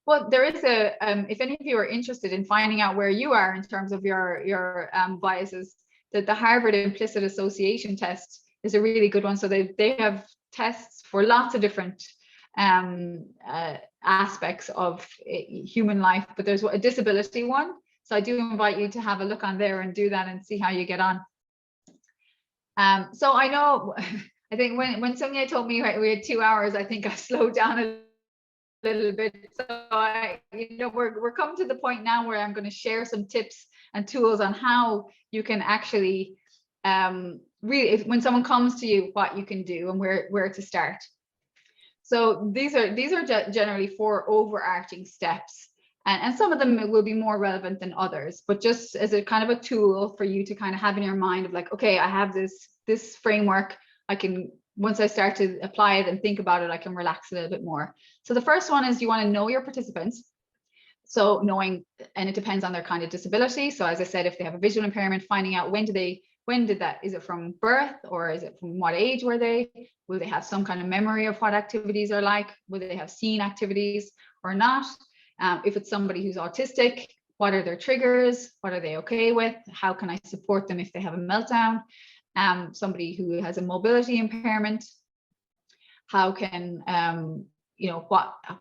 Well, there is if any of you are interested in finding out where you are in terms of your biases, that the Harvard implicit association test is a really good one. So they have tests for lots of different aspects of human life, but there's a disability one. So I do invite you to have a look on there and do that and see how you get on. So I know, I think when Sonia told me we had 2 hours, I think I slowed down a little bit. So we're coming to the point now where I'm going to share some tips and tools on how you can actually really, when someone comes to you, what you can do and where to start. So these are generally 4 overarching steps, and some of them will be more relevant than others, but just as a kind of a tool for you to kind of have in your mind of like, okay, I have this framework. I can, once I start to apply it and think about it, I can relax a little bit more. So the first one is you want to know your participants. So knowing, and it depends on their kind of disability. So as I said, if they have a visual impairment, finding out when did that, is it from birth, or is it from what age were they? Will they have some kind of memory of what activities are like? Will they have seen activities or not? If it's somebody who's autistic, what are their triggers? What are they okay with? How can I support them if they have a meltdown? Somebody who has a mobility impairment, how can,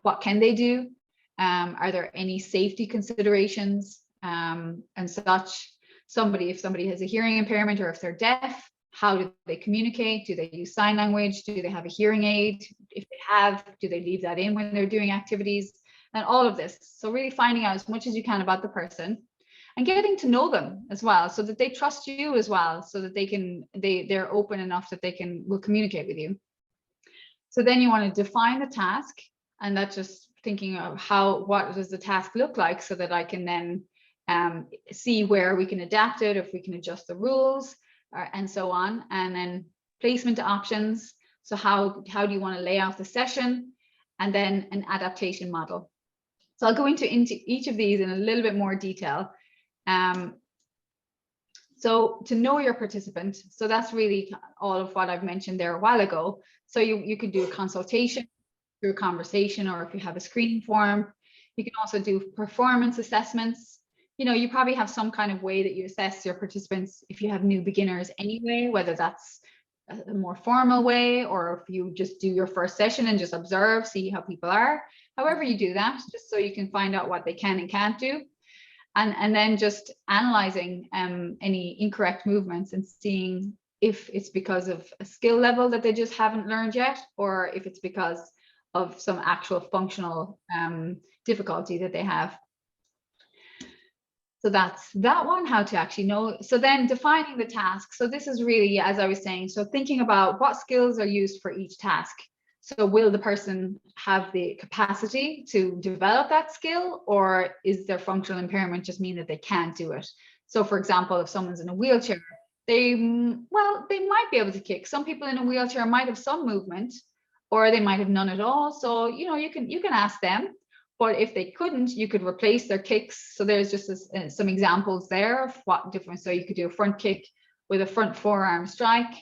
what can they do? Are there any safety considerations and such? If somebody has a hearing impairment, or if they're deaf, how do they communicate? Do they use sign language? Do they have a hearing aid? If they have, do they leave that in when they're doing activities? And all of this. So really finding out as much as you can about the person and getting to know them as well, so that they trust you as well, so that they're open enough that will communicate with you. So then you want to define the task, and that's just thinking of what does the task look like, so that I can then see where we can adapt it, if we can adjust the rules, and so on. And then placement options. So how do you want to lay out the session? And then an adaptation model. So I'll go into each of these in a little bit more detail. So to know your participant, so that's really all of what I've mentioned there a while ago. So you could do a consultation through a conversation, or if you have a screening form. You can also do performance assessments. You probably have some kind of way that you assess your participants if you have new beginners anyway, whether that's a more formal way, or if you just do your first session and just observe, see how people are. However you do that, just so you can find out what they can and can't do. And then just analyzing any incorrect movements and seeing if it's because of a skill level that they just haven't learned yet, or if it's because of some actual functional difficulty that they have. So that's that one, how to actually know. So then defining the task. So this is really, as I was saying, so thinking about what skills are used for each task. So will the person have the capacity to develop that skill, or is their functional impairment just mean that they can't do it? So for example, if someone's in a wheelchair, they might be able to kick. Some people in a wheelchair might have some movement, or they might have none at all. So, you can ask them. But if they couldn't, you could replace their kicks. So there's just some examples there of what different. So you could do a front kick with a front forearm strike,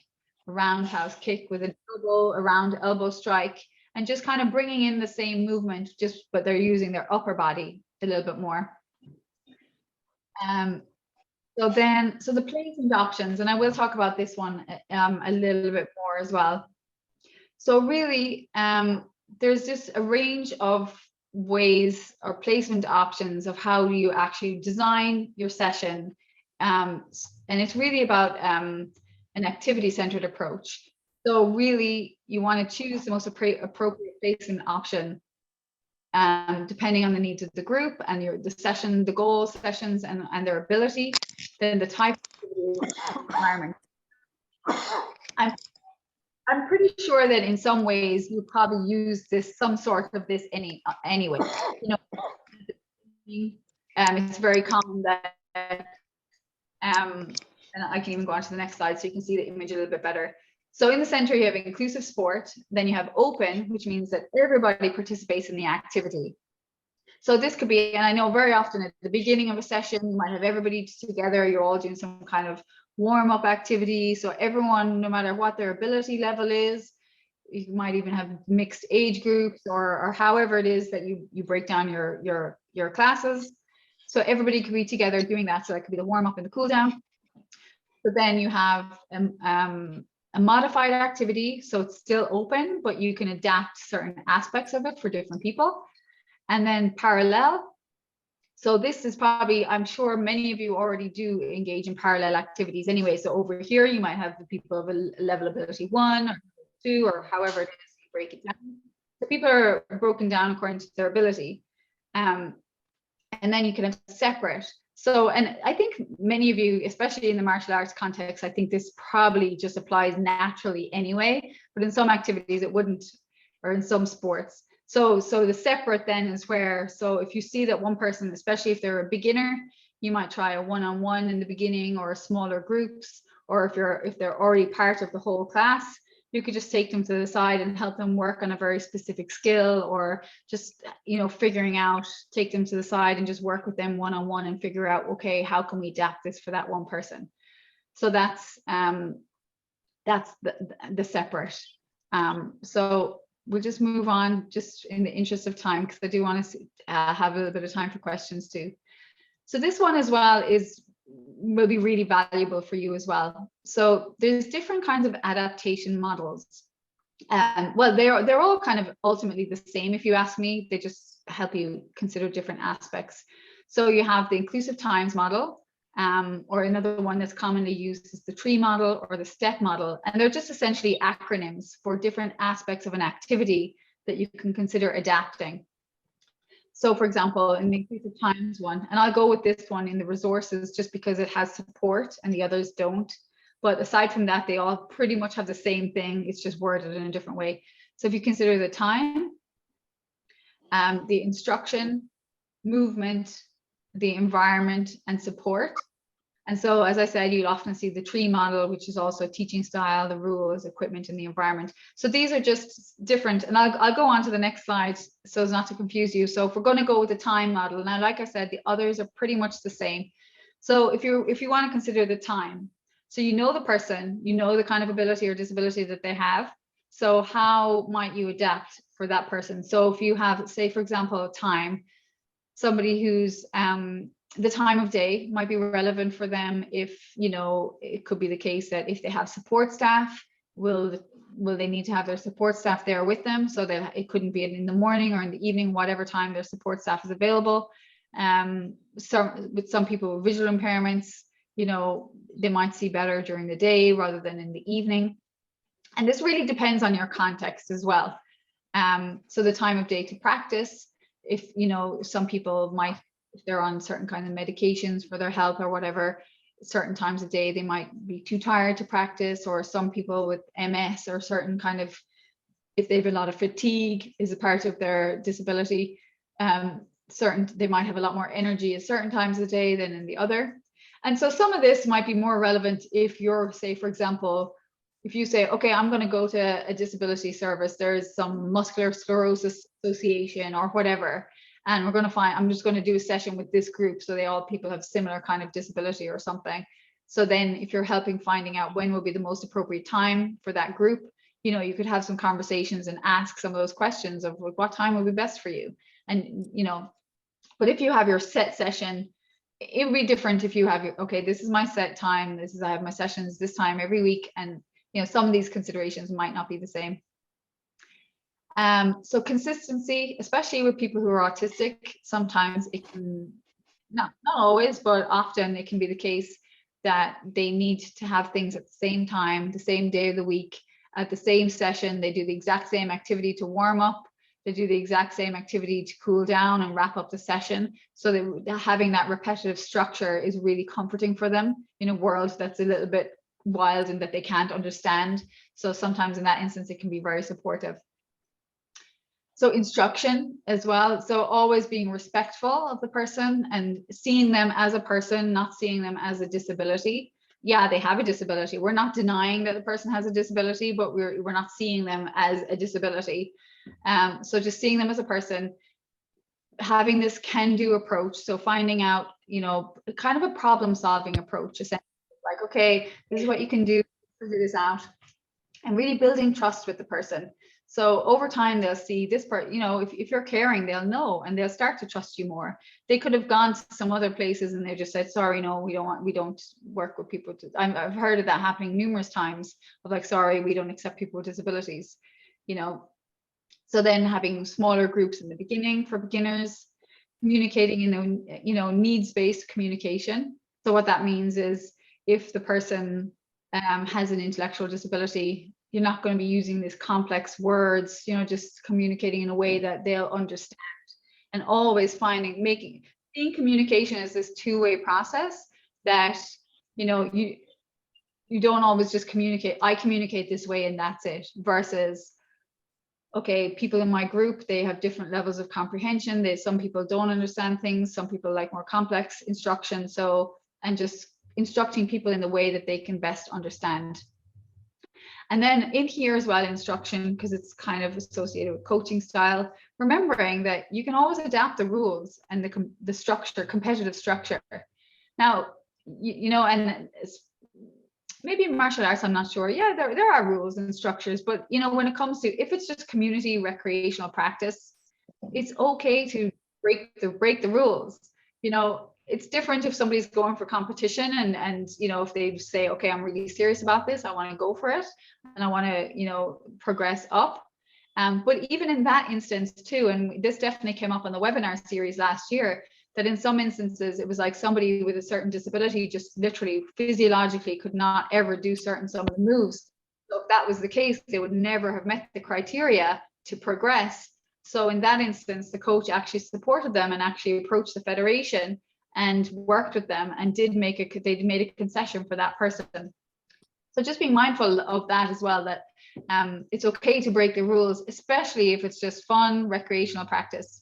a roundhouse kick with a round elbow strike, and just kind of bringing in the same movement, but they're using their upper body a little bit more. So the placement options, and I will talk about this one a little bit more as well. So really, there's just a range of ways or placement options of how you actually design your session, and it's really about an activity-centered approach. So really, you want to choose the most appropriate placement option, depending on the needs of the group and the goal sessions and their ability, then the type of requirement. I'm pretty sure that in some ways you probably use some sort of this anyway. It's very common that, and I can even go on to the next slide so you can see the image a little bit better. So in the center, you have inclusive sport, then you have open, which means that everybody participates in the activity. So this could be, and I know very often at the beginning of a session, you might have everybody together, you're all doing some kind of warm-up activity. So everyone, no matter what their ability level is, you might even have mixed age groups, or however it is that you break down your classes. So everybody could be together doing that. So that could be the warm-up and the cool down. But then you have a modified activity. So it's still open, but you can adapt certain aspects of it for different people. And then parallel. So this is probably, I'm sure many of you already do engage in parallel activities anyway. So over here, you might have the people of a level ability 1 or 2, or however it is you break it down. So people are broken down according to their ability. And then you can have separate. So, and I think many of you, especially in the martial arts context, I think this probably just applies naturally anyway, but in some activities it wouldn't, or in some sports. So the separate then is where, so if you see that one person, especially if they're a beginner, you might try a one-on-one in the beginning, or smaller groups, or if they're already part of the whole class, you could just take them to the side and help them work on a very specific skill, or just, you know, figuring out, take them to the side and just work with them one-on-one and figure out, okay, how can we adapt this for that one person? So that's the separate. So we'll just move on, just in the interest of time, because I do want to have a little bit of time for questions too. So this one as well will be really valuable for you as well. So there's different kinds of adaptation models. Well, they're all kind of ultimately the same, if you ask me. They just help you consider different aspects. So you have the inclusive times model, or another one that's commonly used is the tree model or the step model. And they're just essentially acronyms for different aspects of an activity that you can consider adapting. So for example, in the inclusive times one, and I'll go with this one in the resources just because it has support and the others don't. But aside from that, they all pretty much have the same thing. It's just worded in a different way. So if you consider the time, the instruction, movement, the environment, and support. And so, as I said, you'll often see the tree model, which is also teaching style, the rules, equipment, and the environment. So these are just different. And I'll go on to the next slide so as not to confuse you. So if we're going to go with the time model, now, like I said, the others are pretty much the same. So if you want to consider the time, so you know the person, you know the kind of ability or disability that they have. So how might you adapt for that person? So if you have, say, for example, time, somebody who's the time of day might be relevant for them. If, you know, it could be the case that if they have support staff, will they need to have their support staff there with them, so that it couldn't be in the morning or in the evening, whatever time their support staff is available. With some people with visual impairments, you know, they might see better during the day rather than in the evening. And this really depends on your context as well. So the time of day to practice, if, you know, some people might, if they're on certain kind of medications for their health or whatever, certain times of day they might be too tired to practice, or some people with MS or certain kind of, if they have a lot of fatigue is a part of their disability, they might have a lot more energy at certain times of the day than in the other. And so some of this might be more relevant if you're, say, for example, if you say, okay, I'm going to go to a disability service, there's some muscular sclerosis association or whatever, and I'm just going to do a session with this group, so people have similar kind of disability or something. So then if you're helping finding out when will be the most appropriate time for that group, you know, you could have some conversations and ask some of those questions of what time will be best for you. And, you know, but if you have your set session, it would be different if you have okay, this is my set time, I have my sessions this time every week, and, you know, some of these considerations might not be the same. So consistency, especially with people who are autistic, sometimes it can, not always, but often it can be the case that they need to have things at the same time, the same day of the week, at the same session. They do the exact same activity to warm up, they do the exact same activity to cool down and wrap up the session. So that having that repetitive structure is really comforting for them in a world that's a little bit wild and that they can't understand. So sometimes in that instance, it can be very supportive. So instruction as well. So always being respectful of the person and seeing them as a person, not seeing them as a disability. Yeah, they have a disability. We're not denying that the person has a disability, but we're not seeing them as a disability. So just seeing them as a person, having this can-do approach. So finding out, kind of a problem-solving approach, essentially. Like, okay, this is what you can do, figure this out, and really building trust with the person. So over time, they'll see this part, if you're caring, they'll know, and they'll start to trust you more. They could have gone to some other places and they just said, sorry, no, we don't work with people. I've heard of that happening numerous times, of like, sorry, we don't accept people with disabilities, So then having smaller groups in the beginning for beginners, communicating in needs-based communication. So what that means is, if the person has an intellectual disability, you're not going to be using these complex words, just communicating in a way that they'll understand, and always seeing communication as this two-way process, that, you don't always just communicate, I communicate this way and that's it, versus, okay, people in my group, they have different levels of comprehension. Some people don't understand things, some people like more complex instruction. So, and just instructing people in the way that they can best understand. And then in here as well, instruction, because it's kind of associated with coaching style, remembering that you can always adapt the rules and the structure, competitive structure. Now, and maybe in martial arts, I'm not sure. Yeah, there are rules and structures, but when it comes to, if it's just community recreational practice, it's okay to break the rules. It's different if somebody's going for competition and if they say, okay, I'm really serious about this, I want to go for it, and I want to progress up. But even in that instance too, and this definitely came up on the webinar series last year, that in some instances it was like somebody with a certain disability just literally physiologically could not ever do some of the moves. So if that was the case, they would never have met the criteria to progress. So in that instance, the coach actually supported them and actually approached the federation and worked with them, and they made a concession for that person. So just being mindful of that as well, that it's okay to break the rules, especially if it's just fun, recreational practice.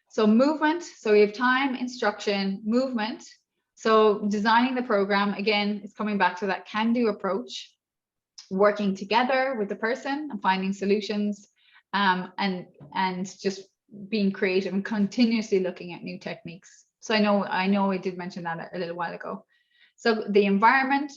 So movement, so we have time, instruction, movement. So designing the program, again, it's coming back to that can-do approach, working together with the person and finding solutions, and just being creative and continuously looking at new techniques. So I know I did mention that a little while ago. So the environment,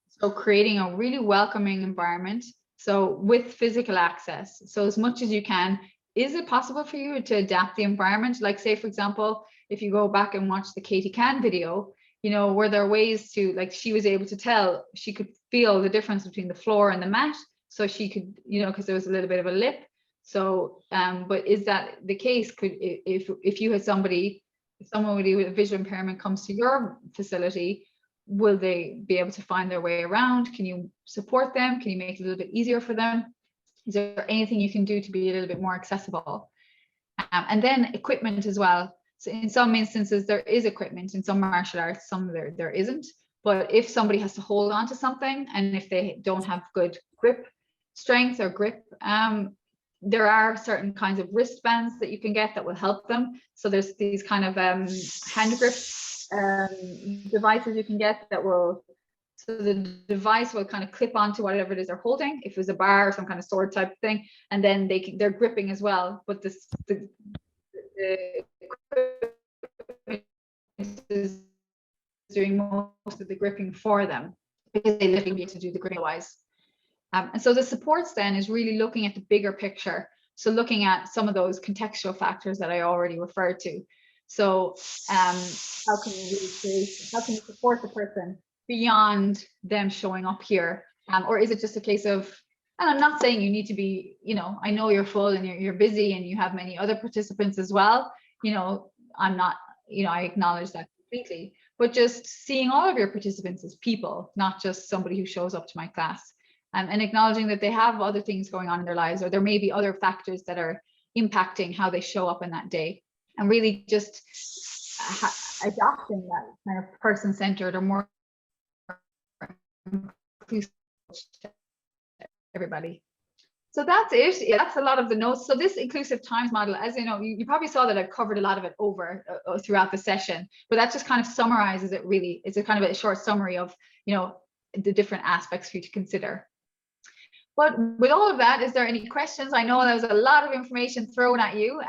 so creating a really welcoming environment, so with physical access. So as much as you can, is it possible for you to adapt the environment? Like, say, for example, if you go back and watch the Katie Can video, were there ways to, like, she was able to tell, she could feel the difference between the floor and the mat. So she could, because there was a little bit of a lip. So, but is that the case? If you had somebody with a visual impairment comes to your facility, will they be able to find their way around? Can you support them? Can you make it a little bit easier for them? Is there anything you can do to be a little bit more accessible? And then equipment as well. So in some instances, there is equipment in some martial arts, some there isn't. But if somebody has to hold on to something, and if they don't have good grip strength or grip, there are certain kinds of wristbands that you can get that will help them. So there's these kind of hand grip devices you can get that will, so the device will kind of clip onto whatever it is they're holding, if it was a bar or some kind of sword type thing, and then they're gripping as well. But the equipment is doing most of the gripping for them, because they literally need to do the gripping otherwise. And so the supports then is really looking at the bigger picture. So looking at some of those contextual factors that I already referred to. So how can you support the person beyond them showing up here? Or is it just a case of, and I'm not saying you need to be, I know you're full and you're busy and you have many other participants as well. I'm not, I acknowledge that completely, but just seeing all of your participants as people, not just somebody who shows up to my class. And acknowledging that they have other things going on in their lives, or there may be other factors that are impacting how they show up in that day, and really just adopting that kind of person-centered or more inclusive to everybody. So that's it. That's a lot of the notes. So this inclusive times model, as you know, you probably saw that I've covered a lot of it over throughout the session, but that just kind of summarizes it really. It's a kind of a short summary of, the different aspects for you to consider. But with all of that, is there any questions? I know there was a lot of information thrown at you,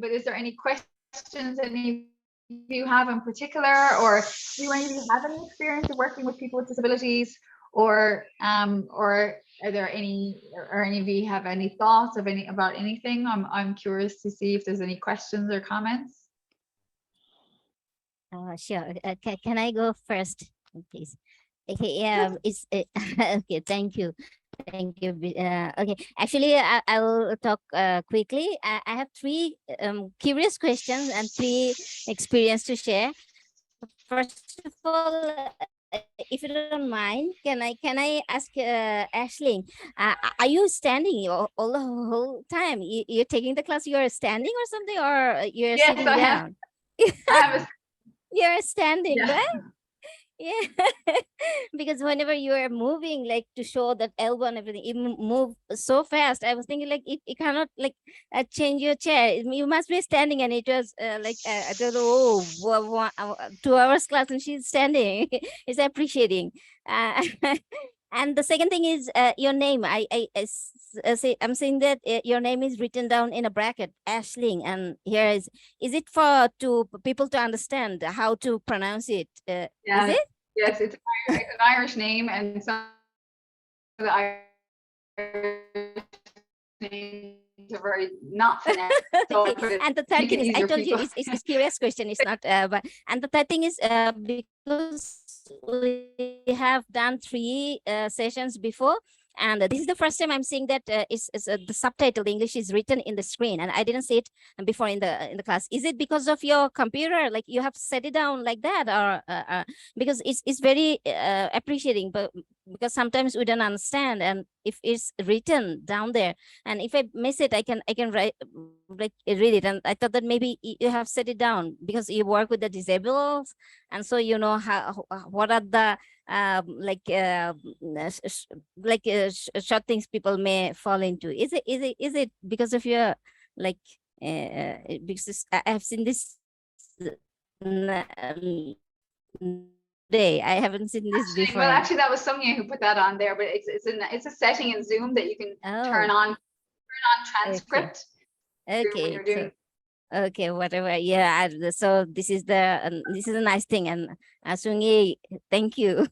but is there any questions any of you have in particular, or do any of you have any experience of working with people with disabilities, or are there any, or any of you have any thoughts of any about anything? I'm curious to see if there's any questions or comments. Sure. Can I go first, please? Okay. Yeah. It's okay. Thank you. Thank you. Okay. Actually, I will talk quickly. I have three curious questions and three experience to share. First of all, if you don't mind, can I ask Aisling, are you standing all the whole time? You're taking the class. You're standing or something, or you're Yes, sitting I have. down? I have a, You're standing, yeah. right? Yeah, because whenever you are moving, like to show that elbow and everything, you move so fast. I was thinking like you cannot like change your chair. You must be standing, and it was like I don't know, 2 hours class, and she's standing. It's appreciating. Uh, and the second thing is your name. I'm saying that your name is written down in a bracket, Aisling, and here is it for to people to understand how to pronounce it? Is Yeah, it? yes, it's an Irish name, and some of the Irish names are very not phonetic. So I put it And the to third make thing it is, I easier for told you, people. it's curious question. It's not, but and the third thing is because we have done three sessions before, and this is the first time I'm seeing that the subtitle, the English is written in the screen, and I didn't see it before in the class. Is it because of your computer, like you have set it down like that, or because it's very appreciating, but because sometimes we don't understand, and if it's written down there, and if I miss it, I can write like read it. And I thought that maybe you have set it down because you work with the disabled, and so you know what are the short things people may fall into. Is it because of your like because I have seen this day. I haven't seen this Well, before. actually, that was Sonia who put that on there, but it's a setting in Zoom that you can turn Oh, on okay. transcript when Okay. you're So doing. okay, whatever. Yeah. So this is a nice thing, and Sungi, thank you.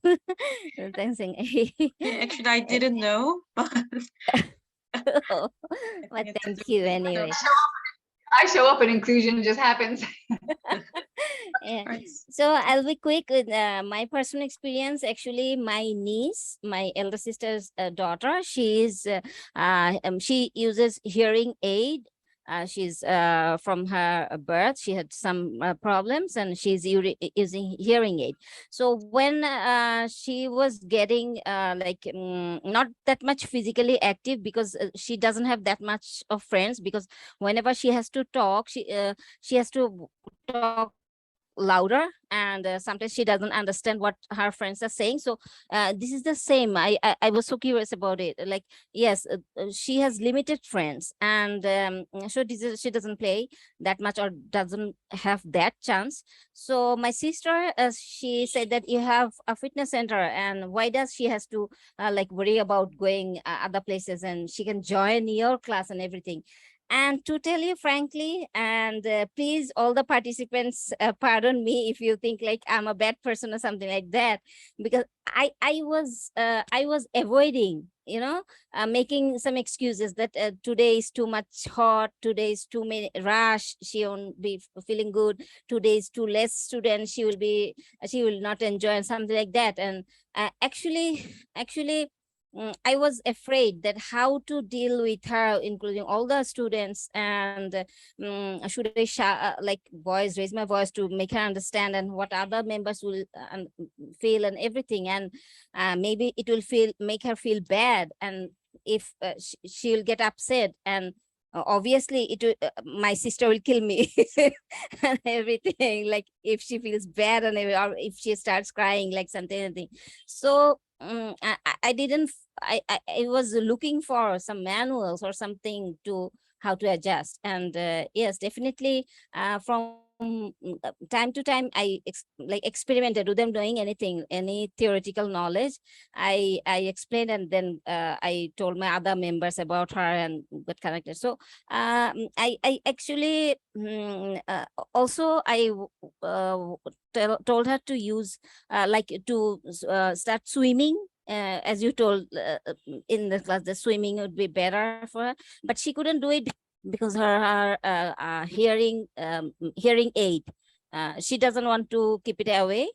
Thanks, Sungi. Yeah, actually, I didn't know, but But it's thank you so anyway. I show up and inclusion just happens. Yeah. nice. So I'll be quick with my personal experience. Actually, my niece, my elder sister's daughter, she uses hearing aid. She's from her birth. She had some problems, and she's using hearing aid. So when she was getting not that much physically active, because she doesn't have that much of friends, because whenever she has to talk, she has to talk louder, and sometimes she doesn't understand what her friends are saying. So this is the same. I was so curious about it, like yes, she has limited friends, and so she doesn't play that much or doesn't have that chance. So my sister, she said that you have a fitness center, and why does she has to like worry about going other places, and she can join your class and everything. And to tell you frankly, and please, all the participants, pardon me if you think like I'm a bad person or something like that, because I was avoiding, making some excuses that today is too much hot, today is too many rush, she won't be feeling good, today is too less students, she will not enjoy, and something like that. And actually, I was afraid that how to deal with her, including all the students, and should I like raise my voice to make her understand, and what other members will feel and everything, and maybe it will make her feel bad, and if she'll get upset, and obviously my sister will kill me and everything, like if she feels bad, and or if she starts crying like something. So I didn't I was looking for some manuals or something to how to adjust. And yes, definitely from time to time I like experimented with them doing anything, any theoretical knowledge. I explained, and then I told my other members about her and got connected. So I actually also told her to use like to start swimming. As you told in the class, the swimming would be better for her, but she couldn't do it because her hearing aid. She doesn't want to keep it away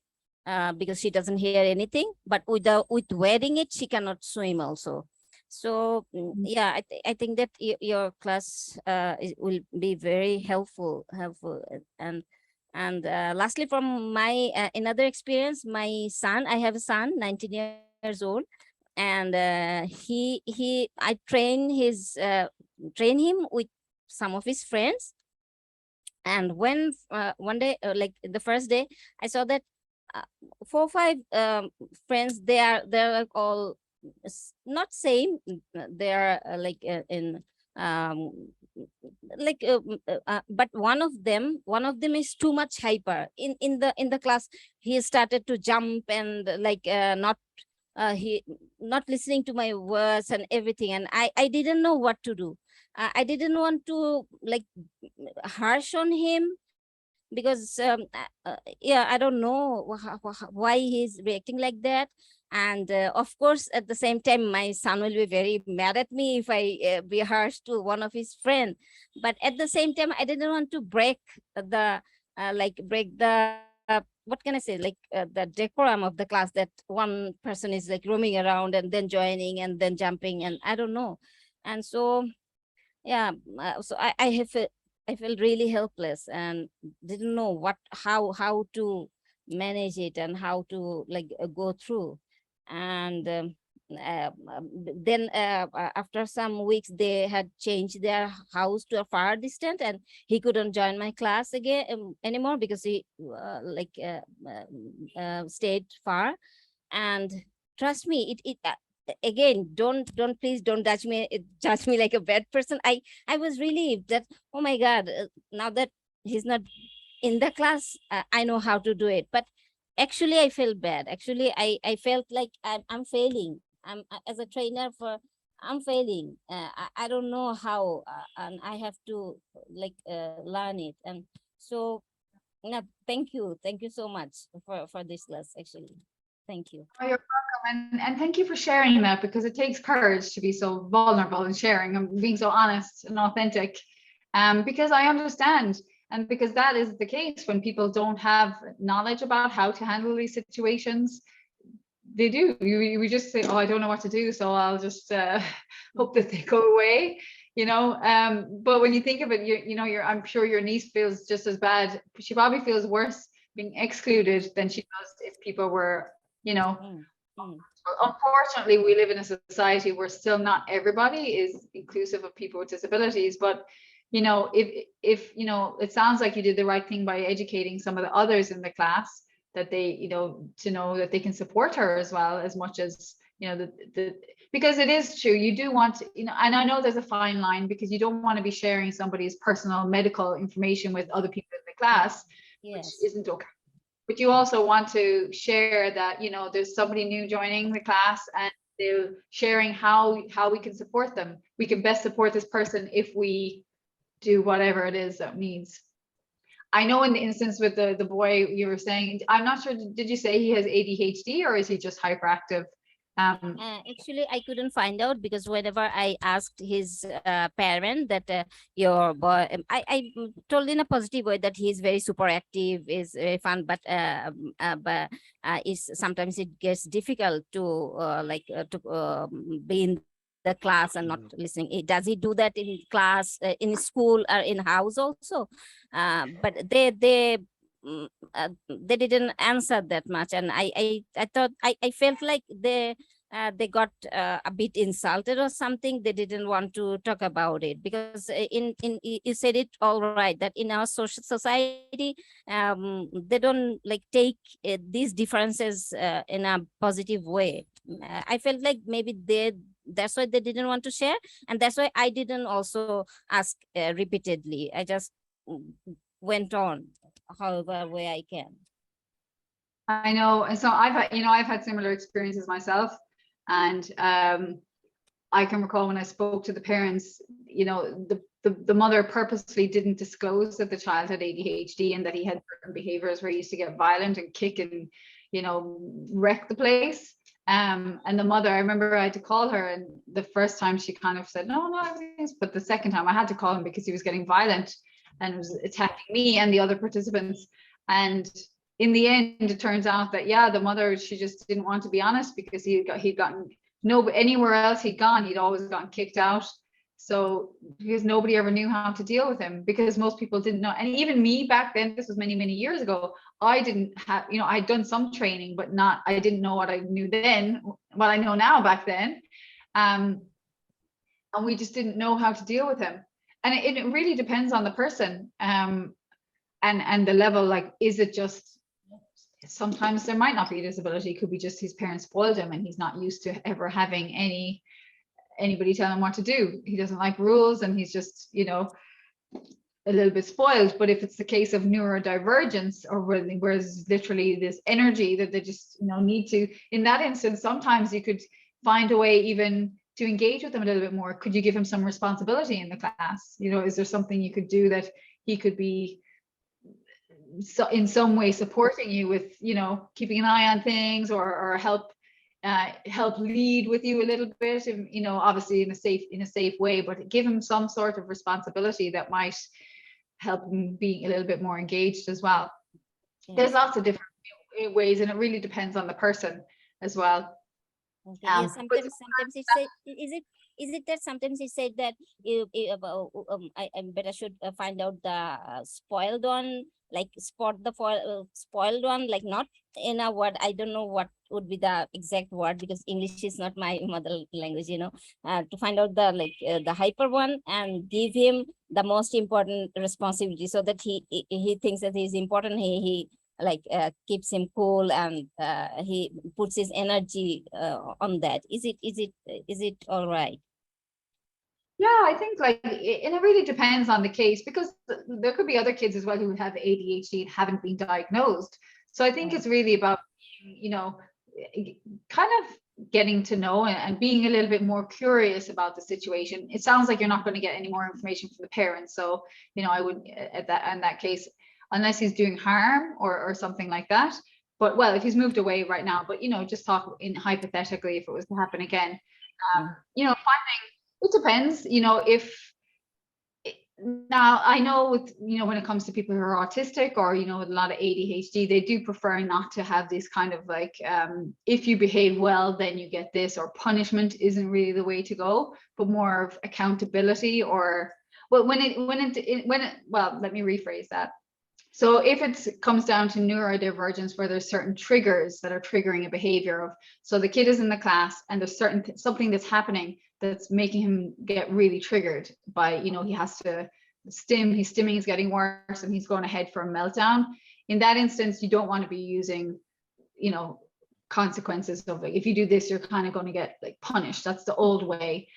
because she doesn't hear anything. But with wearing it, she cannot swim also. So yeah, I think that your class will be very helpful. And lastly, from my another experience, my son, I have a son, 19 years old, and I train him with some of his friends. And when one day, like the first day, I saw that uh, 4 or 5 friends, they're like all not same. They are in um but one of them is too much hyper in the class. He started to jump and he not listening to my words and everything, and I didn't know what to do. I didn't want to like harsh on him because yeah, I don't know why he's reacting like that. And of course, at the same time, my son will be very mad at me if I be harsh to one of his friends. But at the same time, I didn't want to break the what can I say, the decorum of the class, that one person is like roaming around and then joining and then jumping, and I don't know. And so yeah, so I felt really helpless and didn't know how to manage it and how to go through. And then after some weeks, they had changed their house to a far distant, and he couldn't join my class again anymore because he stayed far. And trust me, it again, please don't judge me like a bad person. I was relieved that, oh my god, now that he's not in the class, I know how to do it. But actually I felt bad. Actually I felt like I'm failing. As a trainer, I'm failing. I don't know how, and I have to learn it. And so yeah, thank you so much for this class, actually. Thank you. Oh, you're welcome. And thank you for sharing that, because it takes courage to be so vulnerable and sharing and being so honest and authentic. Because I understand, and because that is the case when people don't have knowledge about how to handle these situations. They do. We just say, "Oh, I don't know what to do, so I'll just hope that they go away." But when you think of it, I'm sure your niece feels just as bad. She probably feels worse being excluded than she does if people were, Mm, mm, unfortunately, we live in a society where still not everybody is inclusive of people with disabilities. But if it sounds like you did the right thing by educating some of the others in the class, that they, to know that they can support her as well, as much as because it is true, you do want to, and I know there's a fine line, because you don't want to be sharing somebody's personal medical information with other people in the class, which yes. isn't okay. But you also want to share that, there's somebody new joining the class, and they're sharing how we can support them. We can best support this person if we do whatever it is that needs. I know in the instance with the boy you were saying, I'm not sure, did you say he has ADHD or is he just hyperactive? Actually, I couldn't find out because whenever I asked his parent that your boy, I told in a positive way that he's very super active, is very fun, but is sometimes it gets difficult to be in the class and not listening. Does he do that in class, in school, or in house also? But they didn't answer that much, and I thought I felt like they got a bit insulted or something. They didn't want to talk about it because you said it all right, that in our social society, they don't take these differences in a positive way. I felt like maybe that's why they didn't want to share, and that's why I didn't also ask repeatedly. I just went on. however way I can. I know. And so I've had similar experiences myself. And I can recall when I spoke to the parents, the mother purposely didn't disclose that the child had ADHD and that he had certain behaviors where he used to get violent and kick and, wreck the place. And the mother, I remember I had to call her, and the first time she kind of said, no, everything's, but the second time I had to call him because he was getting violent and was attacking me and the other participants. And in the end, it turns out that, the mother, she just didn't want to be honest because he'd gotten, anywhere else he'd gone, he'd always gotten kicked out. So because nobody ever knew how to deal with him, because most people didn't know. And even me back then, this was many, many years ago, I didn't have, I'd done some training, but I didn't know what I knew then, what I know now back then. And we just didn't know how to deal with him. And it really depends on the person. And the level, like, is it just, sometimes there might not be a disability, it could be just his parents spoiled him and he's not used to ever having anybody tell him what to do. He doesn't like rules and he's just, a little bit spoiled. But if it's the case of neurodivergence, or where there's literally this energy that they just need to, in that instance, sometimes you could find a way even to engage with them a little bit more. Could you give him some responsibility in the class? Is there something you could do that he could be in some way supporting you with, keeping an eye on things, or help lead with you a little bit, obviously in a safe way, but give him some sort of responsibility that might help him be a little bit more engaged as well. Yes. There's lots of different ways, and it really depends on the person as well. Okay. Yeah, sometimes it say, is it that sometimes he said that I better should find out the spoiled one, like spot the spoiled one, like not in a word. I don't know what would be the exact word because English is not my mother language, to find out the hyper one and give him the most important responsibility so that he thinks that he's important. He keeps him cool and he puts his energy on that. Is it all right? Yeah, I think and it really depends on the case, because there could be other kids as well who have ADHD and haven't been diagnosed. So I think it's really about, kind of getting to know and being a little bit more curious about the situation. It sounds like you're not going to get any more information from the parents. So, I wouldn't in that case, unless he's doing harm or something like that. But well, if he's moved away right now, but just talk in hypothetically if it was to happen again. Finding, it depends, if now I know with, when it comes to people who are autistic or, with a lot of ADHD, they do prefer not to have this kind of if you behave well, then you get this, or punishment isn't really the way to go, but more of accountability, or well, let me rephrase that. So if it comes down to neurodivergence, where there's certain triggers that are triggering a behavior so the kid is in the class and there's something that's happening that's making him get really triggered by, he has to his stimming is getting worse and he's going ahead for a meltdown. In that instance, you don't want to be using, consequences of if you do this, you're kind of going to get punished. That's the old way.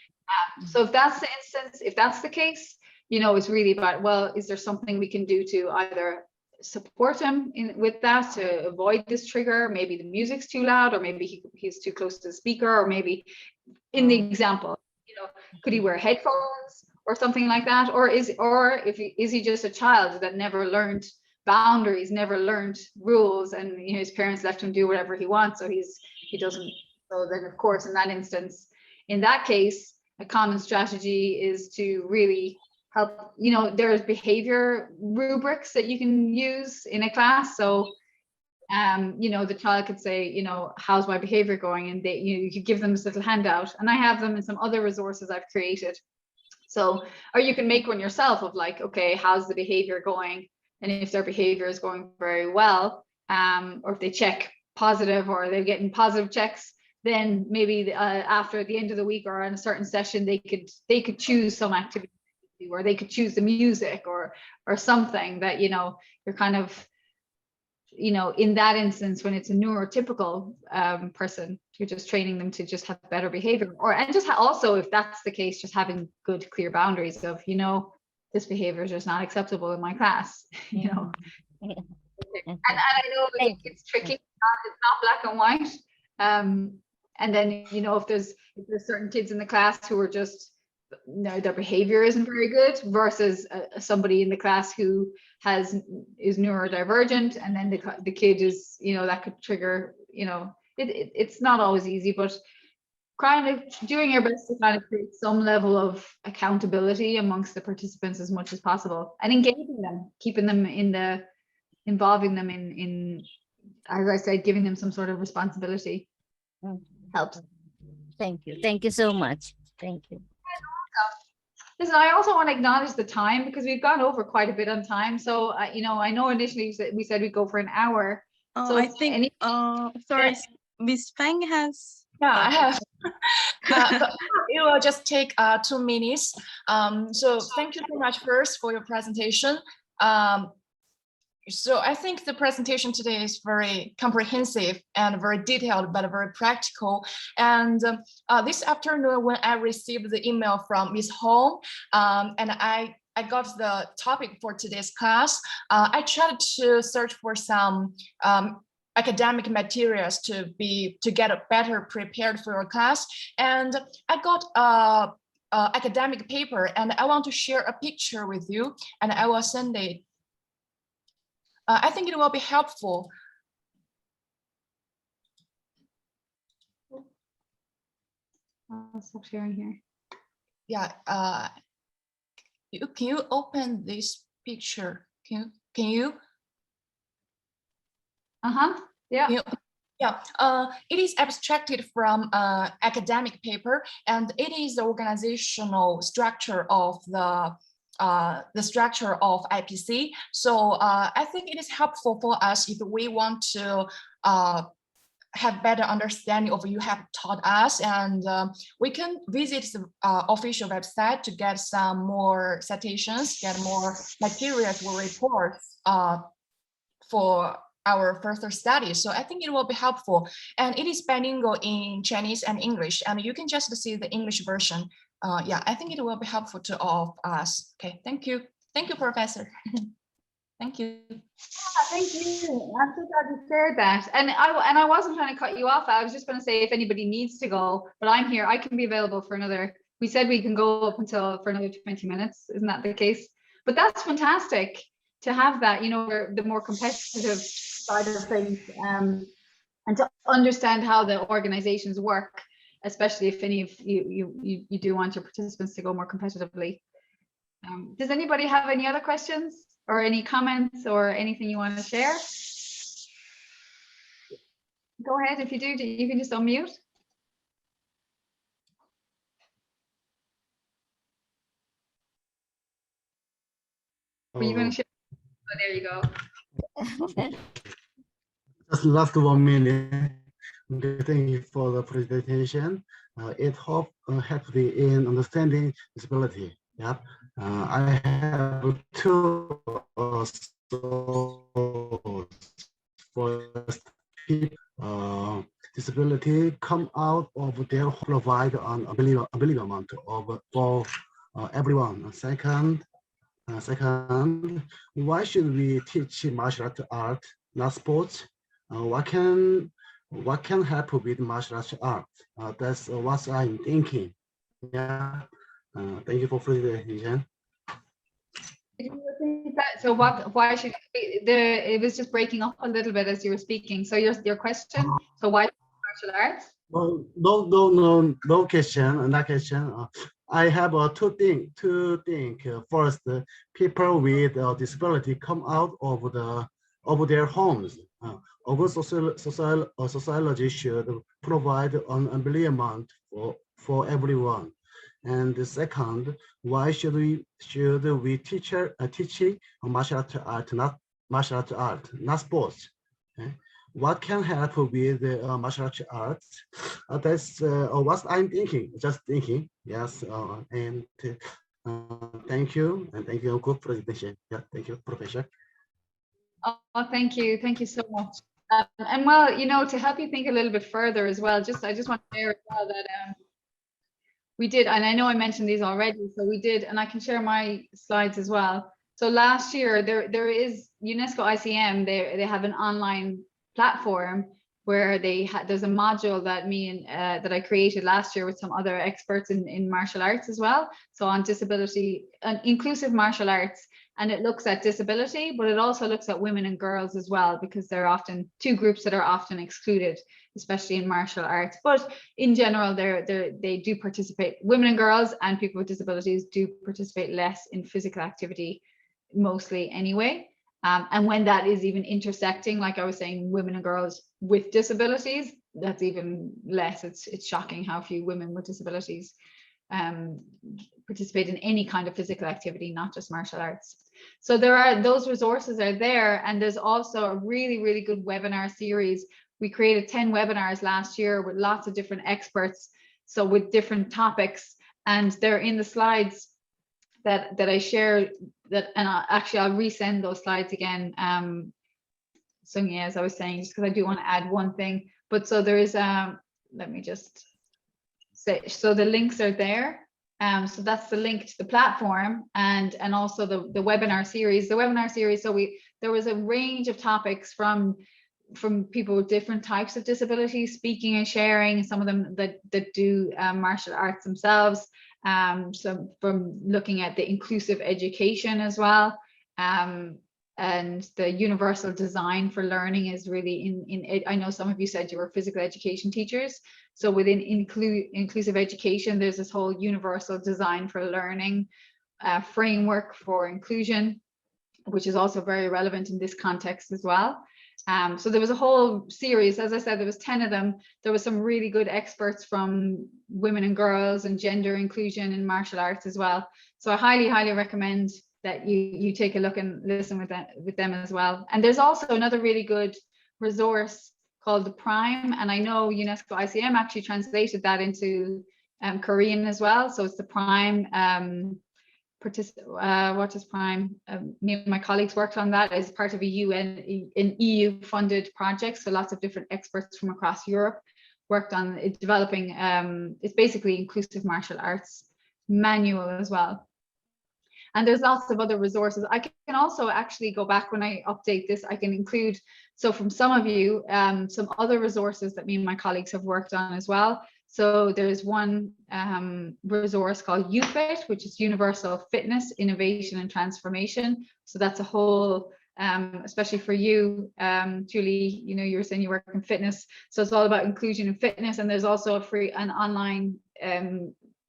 So if that's the instance, if that's the case, it's really about, well, is there something we can do to either support him with that to avoid this trigger? Maybe the music's too loud, or maybe he's too close to the speaker, or maybe in the example, could he wear headphones or something like that? Or is he just a child that never learned boundaries, never learned rules, and his parents left him do whatever he wants, so he doesn't. So then of course in that instance, in that case, a common strategy is to really help, there's behavior rubrics that you can use in a class. So, the child could say, how's my behavior going? And you could give them this little handout, and I have them in some other resources I've created. So, or you can make one yourself of okay, how's the behavior going? And if their behavior is going very well, or if they check positive or they're getting positive checks, then maybe after the end of the week or on a certain session, they could choose some activity, or they could choose the music or something that, you're kind of, in that instance, when it's a neurotypical person, you're just training them to just have better behavior, and just also, if that's the case, just having good, clear boundaries of, this behavior is just not acceptable in my class, And I know Thank you. it's tricky, it's not black and white. And then, you know, if there's certain kids in the class who are just, no, their behavior isn't very good versus somebody in the class who is neurodivergent, and then the kid is, you know, that could trigger, you know, it's not always easy, but kind of doing your best to kind of create some level of accountability amongst the participants as much as possible, and engaging them, keeping them involving them in, as I said, giving them some sort of responsibility Mm. helps. Thank you. Thank you so much. Thank you. Listen, I also want to acknowledge the time because we've gone over quite a bit on time. So, you know, I know initially we said we'd go for an hour. So I think, sorry, Miss Fang has. Yeah, I have. But it will just take 2 minutes. So thank you so much first for your presentation. So I think the presentation today is very comprehensive and very detailed, but very practical. And this afternoon, when I received the email from Ms. Hong, and I got the topic for today's class, I tried to search for some academic materials to get better prepared for your class. And I got a academic paper, and I want to share a picture with you, and I will send it. I think it will be helpful. I'll stop sharing here. Yeah, can you open this picture? Can you? Yeah. Yeah, it is abstracted from academic paper, and it is the organizational structure of the structure of IPC. So I think it is helpful for us if we want to have better understanding of what you have taught us, and we can visit the official website to get some more citations, get more materials or reports for our further studies. So I think it will be helpful, and it is bilingual in Chinese and English, and you can just see the English version. Yeah, I think it will be helpful to all of us. Okay, thank you, Professor. Thank you. Yeah, thank you. I'm so glad you shared that. And I wasn't trying to cut you off. I was just going to say if anybody needs to go, but I'm here. I can be available for another. We said we can go up for another 20 minutes. Isn't that the case? But that's fantastic to have that. You know, the more competitive side of things, and to understand how the organizations work, especially if any of you do want your participants to go more competitively. Does anybody have any other questions or any comments or anything you want to share? Go ahead. If you do, you can just unmute. Were you going to share? Oh, there you go. Just last 1 minute. Okay, thank you for the presentation. It helps me in understanding disability. Yeah, I have two first, disability come out of their provide an ability amount of for everyone. Second, why should we teach martial art, not sports? What can help with martial art? That's what I'm thinking. Yeah. Thank you for presentation. Could you repeat that? So why should it was just breaking up a little bit as you were speaking. So your question, so why martial arts? No question. That question. I have two things. First, people with disability come out of their homes. Our sociology should provide an employment for everyone. And the second, why should we teach teaching martial art, not sports? Okay? What can help with the martial arts? That's what I'm thinking. Just thinking. Yes. And thank you, and thank you. Good presentation. Yeah. Thank you, Professor. Oh, thank you. Thank you so much. And well, you know, to help you think a little bit further as well, I just want to share as well that we did, and I know I mentioned these already, so we did, and I can share my slides as well. So last year there is UNESCO ICM, they have an online platform where there's a module that that I created last year with some other experts in martial arts as well. So on disability and inclusive martial arts, and it looks at disability, but it also looks at women and girls as well, because they're often two groups that are often excluded, especially in martial arts. But in general, they do participate. Women and girls and people with disabilities do participate less in physical activity, mostly anyway. And when that is even intersecting, like I was saying, women and girls with disabilities, that's even less. It's shocking how few women with disabilities participate in any kind of physical activity, not just martial arts. So those resources are there, and there's also a really, really good webinar series. We created 10 webinars last year with lots of different experts, so with different topics, and they're in the slides that I shared. And I'll resend those slides again. So yeah, as I was saying, just because I do want to add one thing, but so there is let me just say, so the links are there. So that's the link to the platform, and also the webinar series. So there was a range of topics from people with different types of disabilities speaking and sharing, some of them that do martial arts themselves. So from looking at the inclusive education as well, and the universal design for learning is really I know some of you said you were physical education teachers. So within inclusive education, there's this whole universal design for learning framework for inclusion, which is also very relevant in this context as well. So there was a whole series, as I said, there was 10 of them. There was some really good experts from women and girls and gender inclusion in martial arts as well. So I highly, highly recommend that you take a look and listen with them as well. And there's also another really good resource called the Prime. And I know UNESCO ICM actually translated that into Korean as well. So it's the Prime. What is Prime? Me and my colleagues worked on that as part of an EU funded project. So lots of different experts from across Europe worked on developing, it's basically inclusive martial arts manual as well. And there's lots of other resources. I can also actually go back when I update this, I can include, so from some of you, some other resources that me and my colleagues have worked on as well. So there's one resource called UFIT, which is Universal Fitness, Innovation and Transformation. So that's a whole, especially for you, Julie, you know, you were saying you work in fitness. So it's all about inclusion and fitness. And there's also an online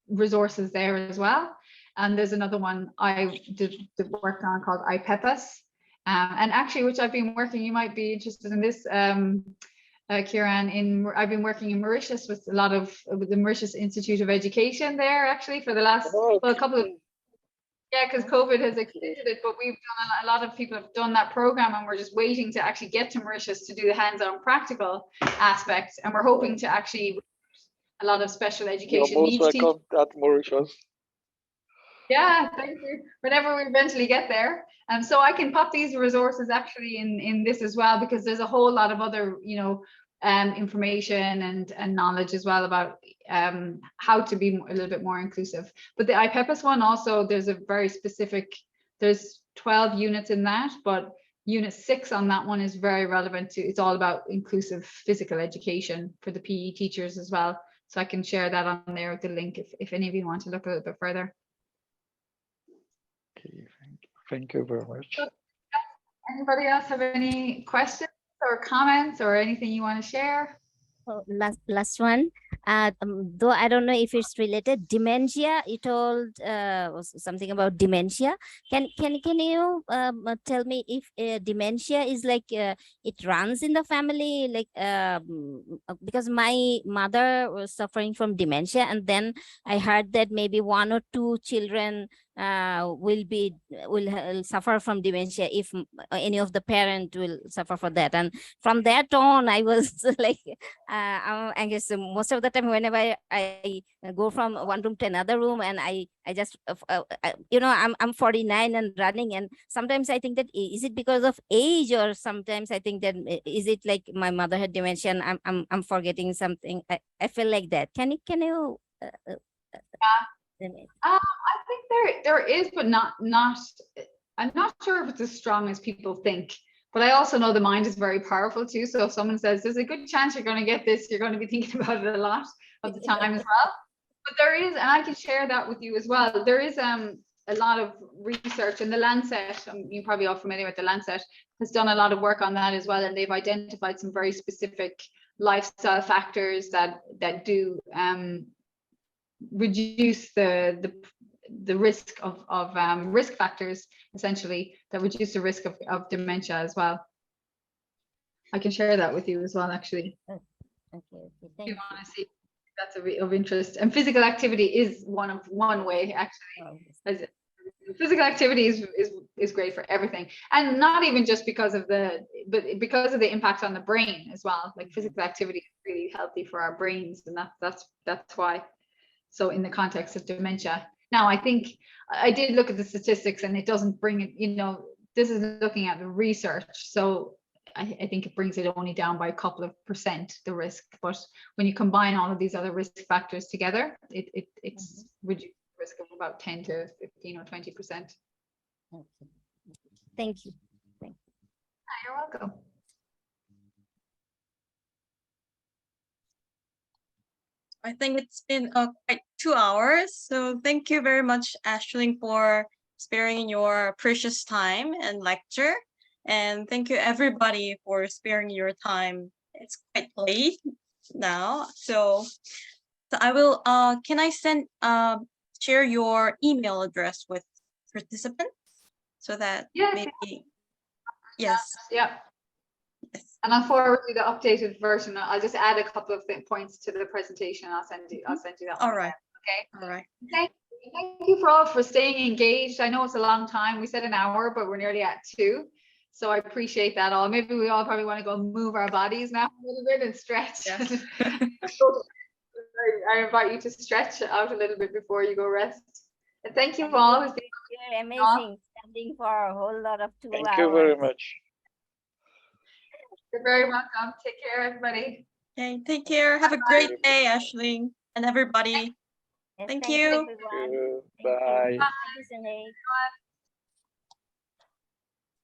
resources there as well. And there's another one I did work on called IPEPAS. And actually, which I've been working, you might be interested in this, Kieran, I've been working in Mauritius with with the Mauritius Institute of Education there actually for the last, well, a couple of, yeah, because COVID has extended it, but we've done a lot of people have done that program, and we're just waiting to actually get to Mauritius to do the hands-on practical aspects. And we're hoping to actually a lot of special education needs teachers. Welcome at Mauritius. Yeah, thank you. Whenever we eventually get there. So I can pop these resources actually in this as well, because there's a whole lot of other, you know, information and knowledge as well about how to be a little bit more inclusive. But the IPEPAS one also, there's a very specific, there's 12 units in that, but unit 6 on that one is very relevant to, it's all about inclusive physical education for the PE teachers as well. So I can share that on there with the link if any of you want to look a little bit further. Okay, thank you very much. Anybody else have any questions or comments or anything you want to share? Oh, last one. Though I don't know if it's related, dementia. You told something about dementia. Can you tell me if dementia is like it runs in the family, like because my mother was suffering from dementia, and then I heard that maybe 1 or 2 children will suffer from dementia if any of the parent will suffer for that. And from that on, I was like, I guess most of the time whenever I go from one room to another room, and I just you know, I'm 49 and running, and sometimes I think that is it because of age, or sometimes I think that is it like my mother had dementia and I'm forgetting something. I feel like that. Can you I think there is, but not I'm not sure if it's as strong as people think, but I also know the mind is very powerful too. So if someone says there's a good chance you're going to get this, you're going to be thinking about it a lot of the time as well. But there is, and I can share that with you as well. There is a lot of research, and the Lancet, you're probably all familiar with the Lancet, has done a lot of work on that as well, and they've identified some very specific lifestyle factors that do reduce the risk of risk factors, essentially, that reduce the risk of dementia as well. I can share that with you as well, actually. Okay, If thank you you. want to see, that's of interest. And physical activity is one way, actually. Physical activity is great for everything, and not even just because of the impact on the brain as well. Like physical activity is really healthy for our brains, and that's why. So in the context of dementia, now I think I did look at the statistics, and it doesn't bring it. This is looking at the research, so I think it brings it only down by a couple of percent, the risk. But when you combine all of these other risk factors together, it's reduced the risk of about 10 to 15 or 20%. Okay. Thank you. You're welcome. I think it's been quite 2 hours. So thank you very much, Aisling, for sparing your precious time and lecture. And thank you everybody for sparing your time. It's quite late now. So I will, can I share your email address with participants so that Yes. maybe, yes. Yeah. Yes. And I'll forward you the updated version. I'll just add a couple of points to the presentation. I'll send you that. All one right. again. Okay. All right. Thank you for all for staying engaged. I know it's a long time. We said an hour, but we're nearly at 2. So I appreciate that all. Maybe we all probably want to go move our bodies now a little bit and stretch. Yes. I invite you to stretch out a little bit before you go rest. And thank you all. It's been You're amazing, standing for a whole lot of 2 Thank hours. you very much. You're very welcome. Take care, everybody. Okay, take care. Have a great day, Aisling, and everybody. Yes, Thank you, you. everyone. Thank you. Thank you. Bye. Thank you, Sinead.